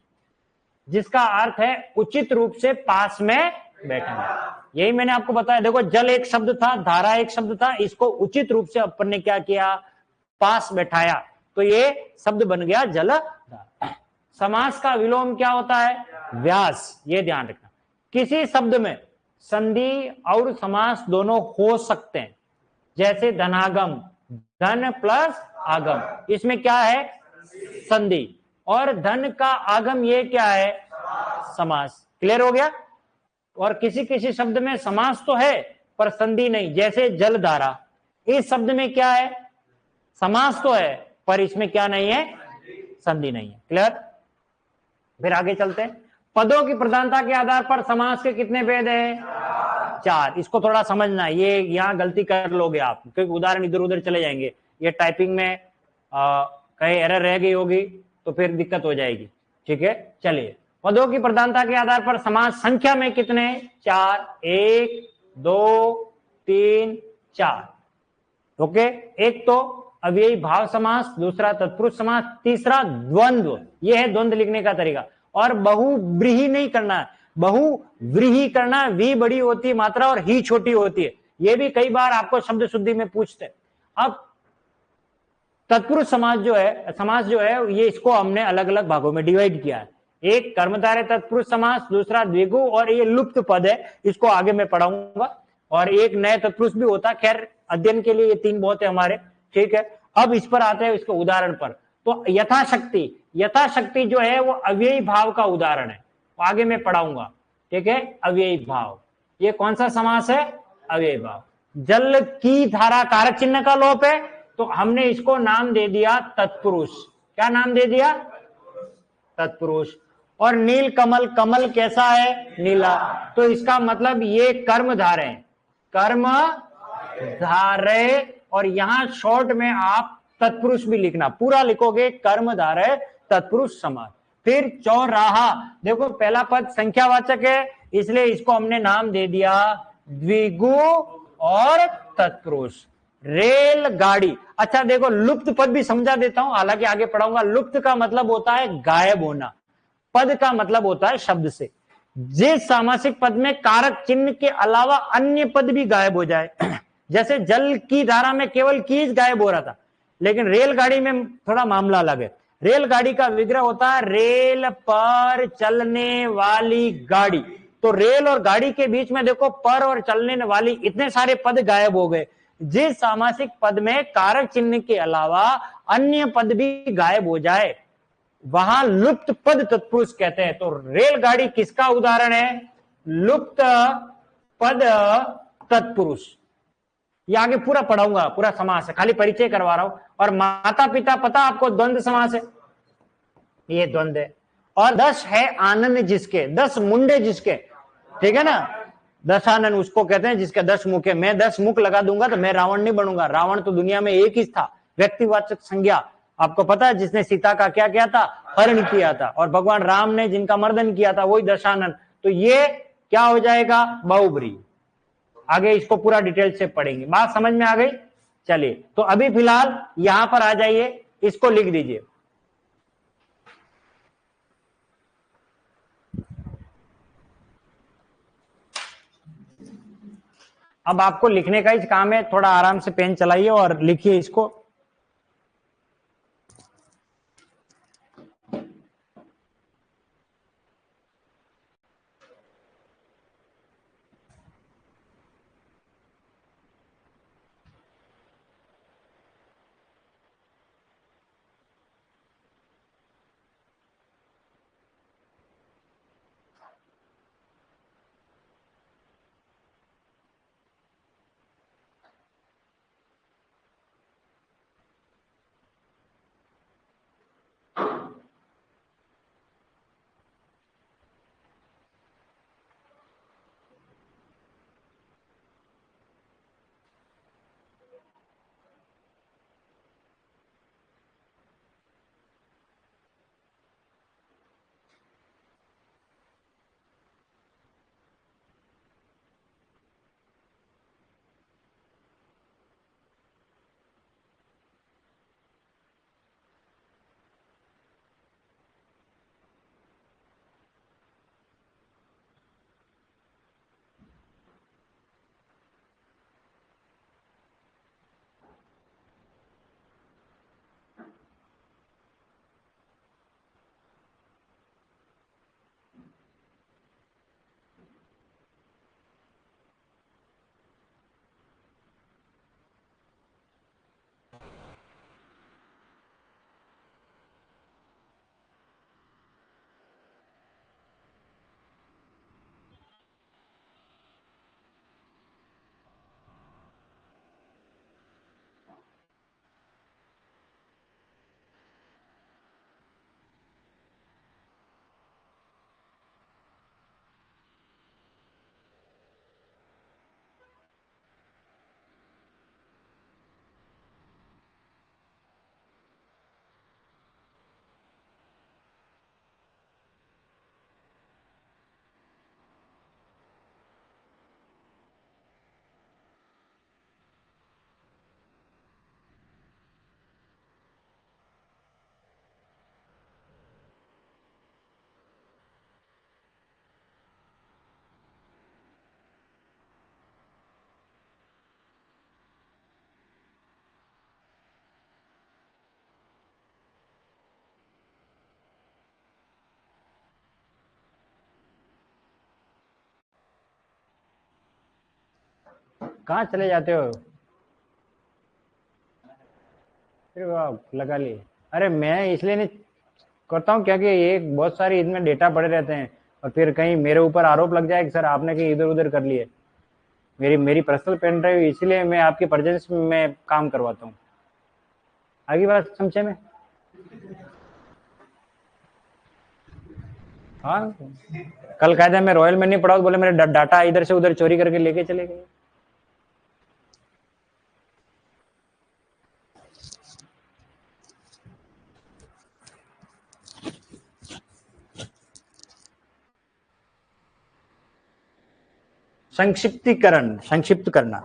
Speaker 1: जिसका अर्थ है उचित रूप से पास में बैठना। यही मैंने आपको बताया। देखो जल एक शब्द था, धारा एक शब्द था, इसको उचित रूप से अपन ने क्या किया? पास बैठाया, तो ये शब्द बन गया जल धारा। समास का विलोम क्या होता है? व्यास, ये ध्यान रखना। किसी शब्द में संधि और समास दोनों हो सकते हैं, जैसे धनागम, धन प्लस आगम, इसमें क्या है? संधि। और धन का आगम ये क्या है? समास। क्लियर हो गया? और किसी किसी शब्द में समास तो है पर संधि नहीं, जैसे जलधारा, इस शब्द में क्या है? समास तो है पर इसमें क्या नहीं है? संधि नहीं है। क्लियर? फिर आगे चलते हैं। पदों की प्रधानता के आधार पर समास के कितने भेद हैं? 4। इसको थोड़ा समझना, ये यहां गलती कर लोगे आप, क्योंकि उदाहरण इधर उधर चले जाएंगे, ये टाइपिंग में कहीं एरर रह गई होगी तो फिर दिक्कत हो जाएगी। ठीक है, चलिए। पदों की प्रधानता के आधार पर समास संख्या में कितने? 4। 1 2 3 4। ओके, एक तो अव्ययी भाव समास, दूसरा तत्पुरुष समास, तीसरा द्वंद्व। यह है द्वंद्व लिखने का तरीका। और बहुव्रीहि नहीं करना है, बहुव्रीहि करना, वी बड़ी होती है मात्रा और ही छोटी होती है। यह भी कई बार आपको शब्द शुद्धि में पूछते हैं। अब तत्पुरुष समास जो है ये, इसको हमने अलग अलग भागों में डिवाइड किया है। एक कर्मधारय तत्पुरुष समास, दूसरा द्विगु, और ये लुप्त पद है, इसको आगे मैं पढ़ाऊंगा। और एक नए तत्पुरुष भी होता है, खैर अध्ययन के लिए ये 3 बहुत है हमारे। ठीक है, अब इस पर आते हैं, इसके उदाहरण पर। तो यथाशक्ति जो है वो अव्ययी भाव का उदाहरण है, आगे मैं पढ़ाऊंगा। ठीक है, अव्ययी भाव, ये कौन सा समास है? अव्ययी भाव। जल की धारा कारक चिन्ह का लोप है, तो हमने इसको नाम दे दिया तत्पुरुष। क्या नाम दे दिया? तत्पुरुष। और नील कमल, कमल कैसा है? नीला, तो इसका मतलब ये कर्मधारय, कर्मधारय। और यहां शॉर्ट में आप तत्पुरुष भी लिखना, पूरा लिखोगे कर्मधारय तत्पुरुष समास। फिर चौराहा, देखो पहला पद संख्यावाचक है, इसलिए इसको हमने नाम दे दिया द्विगु और तत्पुरुष। रेलगाड़ी, अच्छा देखो लुप्त पद भी समझा देता हूं, हालांकि आगे पढ़ाऊंगा। लुप्त का मतलब होता है गायब होना, पद का मतलब होता है शब्द से। जिस सामासिक पद में कारक चिन्ह के अलावा अन्य पद भी गायब हो जाए, जैसे जल की धारा में केवल कीज गायब हो रहा था, लेकिन रेलगाड़ी में थोड़ा मामला अलग है। रेलगाड़ी का विग्रह होता है रेल पर चलने वाली गाड़ी, तो रेल और गाड़ी के बीच में देखो पर और चलने वाली, इतने सारे पद गायब हो गए। जिस सामासिक पद में कारक चिन्ह के अलावा अन्य पद भी गायब हो जाए वहां लुप्त पद तत्पुरुष कहते हैं। तो रेलगाड़ी किसका उदाहरण है? लुप्त पद तत्पुरुष। ये आगे पूरा पढ़ाऊंगा, पूरा समास है, खाली परिचय करवा रहा हूं। और माता पिता, पता आपको द्वंद्व समास है। ये द्वंद्व है। और 10 है आनंद जिसके, 10 मुंडे जिसके, ठीक है ना, 10 आनंद उसको कहते हैं जिसके 10 मुख है। मैं 10 मुख लगा दूंगा तो मैं रावण नहीं बनूंगा। रावण तो दुनिया में एक ही था, व्यक्तिवाचक संज्ञा। आपको पता है जिसने सीता का क्या किया था, हरण किया था, और भगवान राम ने जिनका मर्दन किया था वही दशानन। तो ये क्या हो जाएगा, बहुब्री। आगे इसको पूरा डिटेल से पढ़ेंगे। बात समझ में आ गई? चलिए, तो अभी फिलहाल यहां पर आ जाइए, इसको लिख दीजिए। अब आपको लिखने का ही काम है, थोड़ा आराम से पेन चलाइए और लिखिए इसको। कहाँ चले जाते हो? फिर आप लगा लिए। अरे मैं इसलिए नहीं करता हूँ क्योंकि ये बहुत सारी इसमें डेटा पड़े रहते हैं, और फिर कहीं मेरे ऊपर आरोप लग जाए कि सर आपने कहीं इधर उधर कर लिए। मेरी मेरी पर्सनल पेन ड्राइव, इसलिए मैं आपकी प्रेजेंस में काम करवाता हूँ। आगे बात समझे में? हाँ, कल कहते मैं रॉयल में नहीं पढ़ा, बोले मेरे डाटा इधर से उधर चोरी करके लेके चले गए। संक्षिप्तीकरण, संक्षिप्त करना।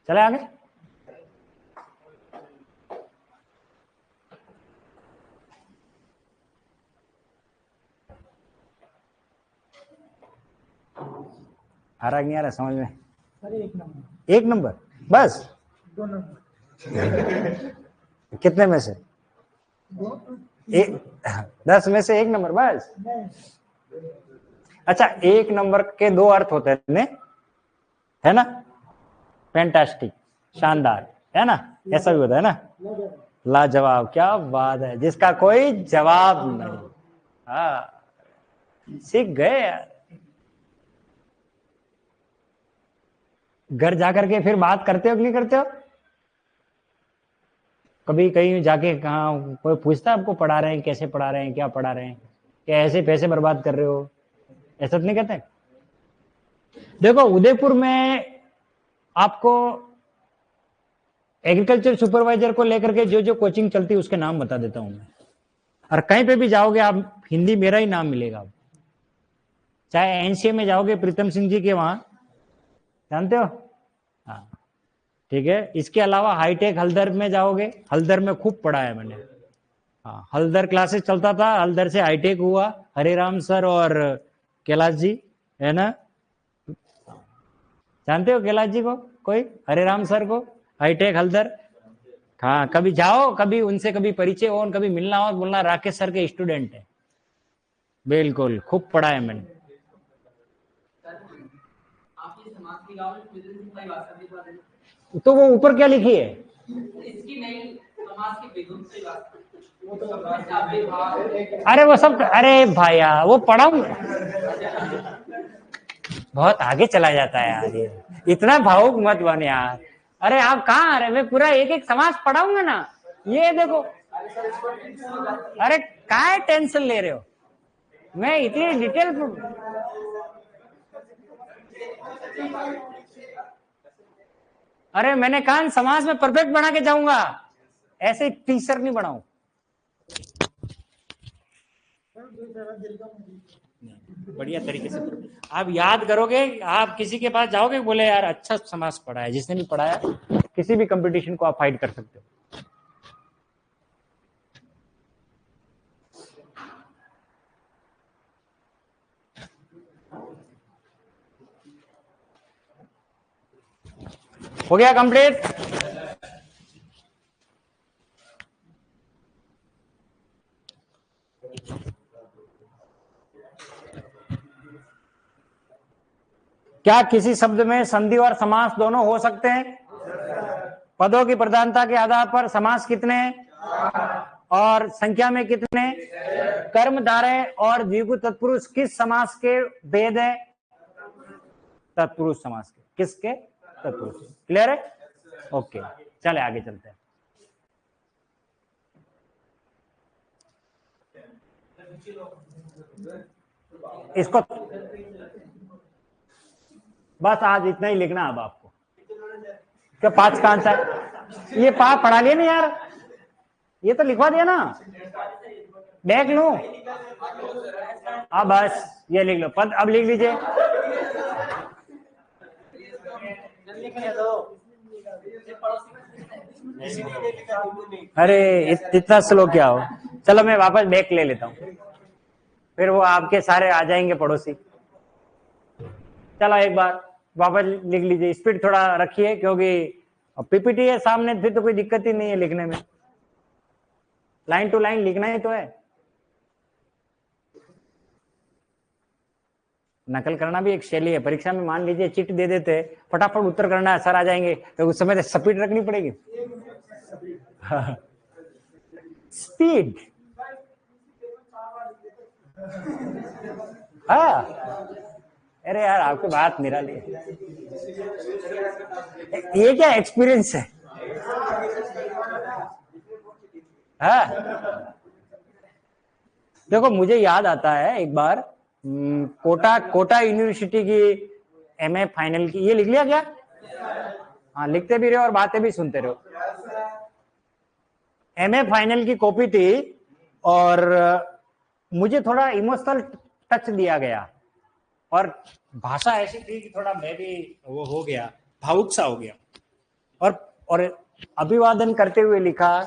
Speaker 1: चले आगे। आ रहा नहीं आ रहा समझ में?
Speaker 2: अरे एक नंबर,
Speaker 1: एक नंबर बस?
Speaker 2: 2 नंबर,
Speaker 1: कितने में से?
Speaker 2: 2,
Speaker 1: एक 10 में से 1 नंबर बस? अच्छा, 1 नंबर के 2 अर्थ होते हैं, है ना? फैंटास्टिक, शानदार, है ना? ऐसा भी होता है ना? लाजवाब, क्या बात है, जिसका कोई जवाब नहीं। हाँ, सीख गए यार। घर जाकर के फिर बात करते हो कि नहीं करते हो? कभी कहीं जाके कहाँ कोई पूछता है आपको पढ़ा रहे हैं, कैसे पढ़ा रहे हैं, क्या पढ़ा रहे हैं, क्या ऐसे पैसे बर्बाद कर रहे हो, ऐसा तो नहीं कहते? देखो उदयपुर में आपको एग्रीकल्चर सुपरवाइजर को लेकर के जो जो कोचिंग चलती है उसके नाम बता देता हूं मैं। और कहीं पे भी जाओगे आप, हिंदी मेरा ही नाम मिलेगा आप। चाहे एनसीए में जाओगे प्रीतम सिंह जी के वहां, जानते हो? हाँ, ठीक है। इसके अलावा हाईटेक हल्दर में जाओगे, हल्दर में खूब पढ़ा है मैंने। हाँ, हल्दर क्लासेस चलता था, हल्दर से हाईटेक हुआ, हरिराम सर और कैलाश जी, है ना? जानते हो कैलाश जी को? कोई हरिराम सर को, हाईटेक हल्दर? हाँ, कभी जाओ, कभी उनसे कभी परिचय हो, कभी मिलना हो, बोलना राकेश सर के स्टूडेंट है। बिल्कुल, खूब पढ़ा है मैंने। तो वो ऊपर क्या लिखी है? इसकी नहीं, समाज की अरे वो सब, अरे भाईया वो पढ़ाऊं, बहुत आगे चला जाता है यार ये, इतना भावुक मत बन यार। अरे आप कहाँ आ रहे, मैं पूरा एक एक समाज पढ़ाऊंगा ना, ये देखो। अरे काय टेंशन ले रहे हो, मैं इतनी डिटेल। अरे मैंने कहा समाज में परफेक्ट बना के जाऊंगा, ऐसे टीचर नहीं बनाऊं। बढ़िया तरीके से आप याद करोगे, आप किसी के पास जाओगे, बोले यार अच्छा समाज पढ़ा है, जिसने भी पढ़ाया, किसी भी कंपटीशन को आप फाइट कर सकते हो। हो गया कंप्लीट? क्या किसी शब्द में संधि और समास दोनों हो सकते हैं? पदों की प्रधानता के आधार पर समास कितने और संख्या में कितने? कर्मधारय और द्विगु तत्पुरुष किस समास के भेद है? तत्पुरुष समास के। किसके? तत्पुरुष। क्लियर है? ओके, चले आगे चलते हैं। इसको बस आज इतना ही लिखना अब आपको। क्या 5 का आंसर? ये पढ़ा लिया ना यार, ये तो लिखवा दिया ना, देख लू। अब बस ये लिख लो पद, अब लिख लीजिए। अरे इतना स्लो क्या हो, चलो मैं वापस बैक ले लेता हूँ, फिर वो आपके सारे आ जाएंगे पड़ोसी। चलो एक बार वापस लिख लीजिए, स्पीड थोड़ा रखिए, क्योंकि पीपीटी है सामने, फिर तो कोई दिक्कत ही नहीं है लिखने में, लाइन टू लाइन लिखना ही तो है। नकल करना भी एक शैली है, परीक्षा में मान लीजिए चिट दे देते, फटाफट उत्तर करना है, सर आ जाएंगे, तो उस समय स्पीड रखनी पड़ेगी। स्पीड, हाँ। अरे यार आपकी बात निराली है, ये क्या एक्सपीरियंस है? हाँ, देखो मुझे याद आता है एक बार कोटा यूनिवर्सिटी की एमए फाइनल की, ये लिख लिया क्या? हाँ, लिखते भी रहो और बातें भी सुनते रहो। एमए फाइनल की कॉपी थी और मुझे थोड़ा इमोशनल टच दिया गया, और भाषा ऐसी थी कि थोड़ा मैं भी वो हो गया, भावुक सा हो गया, और अभिवादन करते हुए लिखा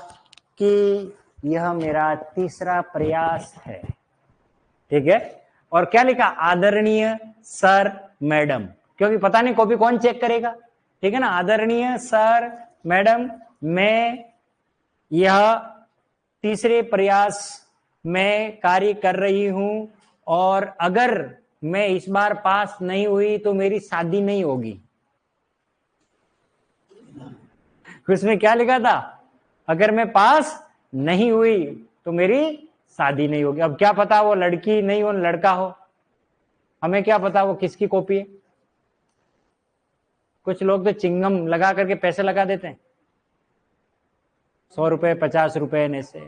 Speaker 1: कि यह मेरा तीसरा प्रयास है, ठीक है। और क्या लिखा? आदरणीय सर मैडम, क्योंकि पता नहीं कॉपी कौन चेक करेगा, ठीक है ना। आदरणीय सर मैडम, मैं यह तीसरे प्रयास में कार्य कर रही हूं, और अगर मैं इस बार पास नहीं हुई तो मेरी शादी नहीं होगी। उसमें क्या लिखा था? अगर मैं पास नहीं हुई तो मेरी शादी नहीं होगी। अब क्या पता वो लड़की नहीं हो लड़का हो, हमें क्या पता वो किसकी कॉपी है। कुछ लोग तो चिंगम लगा करके पैसे लगा देते हैं, 100 रुपए 50 रुपए ने से।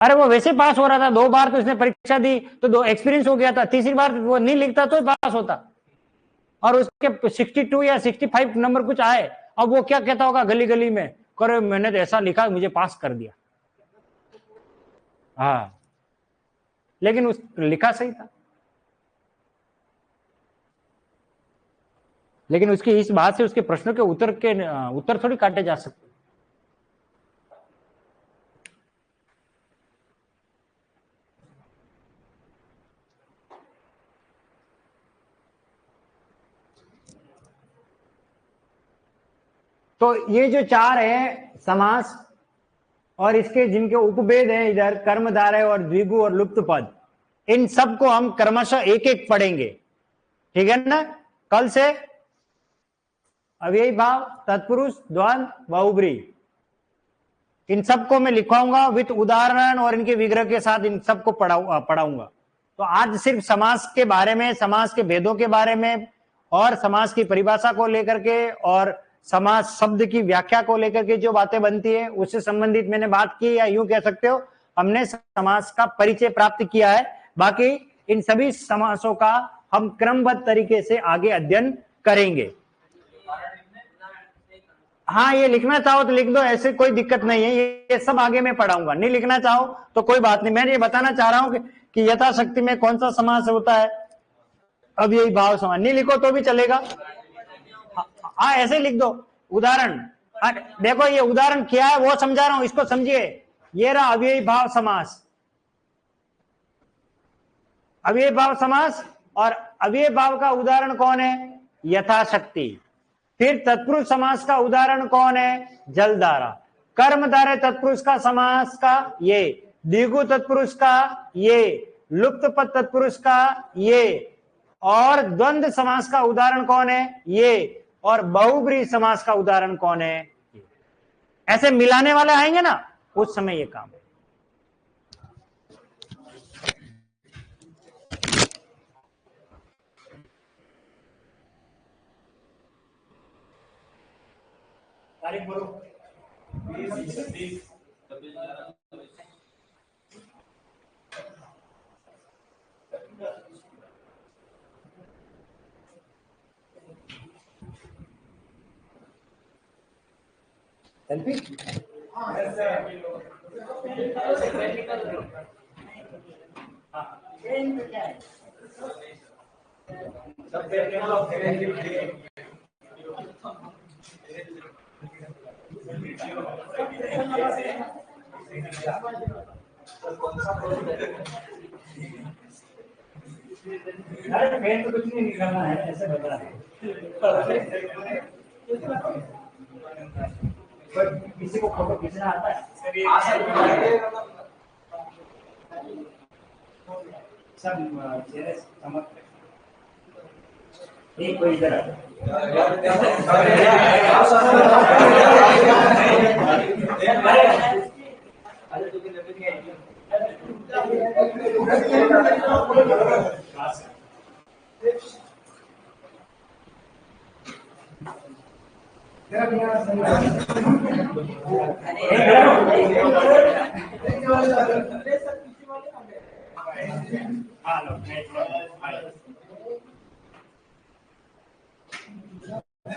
Speaker 1: अरे वो वैसे पास हो रहा था, 2 बार तो इसने परीक्षा दी तो 2 एक्सपीरियंस हो गया था, तीसरी बार वो नहीं लिखता तो पास होता, और उसके 62 या 65 नंबर कुछ आए। अब वो क्या कहता होगा गली गली में, करे मैंने तो ऐसा लिखा मुझे पास कर दिया। हाँ, लेकिन उस लिखा सही था। लेकिन उसकी इस बात से उसके प्रश्नों के उत्तर थोड़ी काटे जा सकते। तो ये जो 4 है समास, और इसके जिनके उपभेद हैं इधर कर्मधारय और द्विगु और लुप्त पद, इन सबको हम क्रमशः एक एक पढ़ेंगे, ठीक है ना। कल से अव्ययी भाव, तत्पुरुष, द्वंद, बहुब्री, इन सबको मैं लिखवाऊंगा विद उदाहरण और इनके विग्रह के साथ इन सबको पढ़ाऊंगा। तो आज सिर्फ समास के बारे में, समास के भेदों के बारे में और समास की परिभाषा को लेकर के और समास शब्द की व्याख्या को लेकर के जो बातें बनती है उससे संबंधित मैंने बात की, या यूं कह सकते हो हमने समास का परिचय प्राप्त किया है। बाकी इन सभी समासों का हम क्रमबद्ध तरीके से आगे अध्ययन करेंगे। हाँ, ये लिखना चाहो तो लिख दो, ऐसे कोई दिक्कत नहीं है, ये सब आगे मैं पढ़ाऊंगा। नहीं लिखना चाहो तो कोई बात नहीं, मैं ये बताना चाह रहा हूं कि यथाशक्ति में कौन सा समास होता है। अब यही भाव समास नहीं लिखो तो भी चलेगा, हाँ ऐसे लिख दो उदाहरण। देखो ये उदाहरण क्या है वो समझा रहा हूं, इसको समझिए। ये रहा अव्ययी भाव समास, अव्ययी भाव समास, और अव्ययी भाव का उदाहरण कौन है, यथाशक्ति। फिर तत्पुरुष समास का उदाहरण कौन है, जलधारा। कर्मधारय तत्पुरुष का समास का ये, द्विगु तत्पुरुष का ये, लुप्त पद तत्पुरुष का ये, और द्वंद्व समास का उदाहरण कौन है ये, और बहुब्रीहि समास का उदाहरण कौन है। ऐसे मिलाने वाले आएंगे ना उस समय ये काम है। तारीख बोलो। अरे मैं तो कुछ नहीं निकालना है, ऐसे बता रहे किसी को फोटो खींचना आता है सब चेहरे समझ एक कोई इधर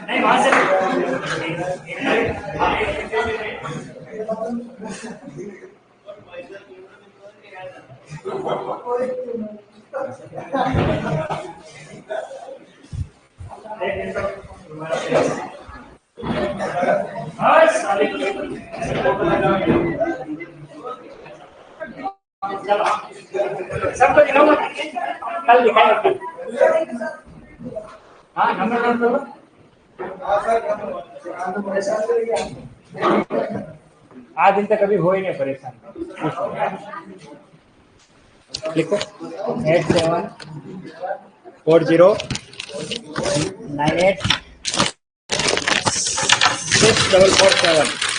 Speaker 1: नहीं वहां से सबको दिखाऊंगा, कल दिखाएंगे। हाँ नंबर नोट करो। आज दिन तक कभी हो ही नहीं परेशान। लिखो 874098 6447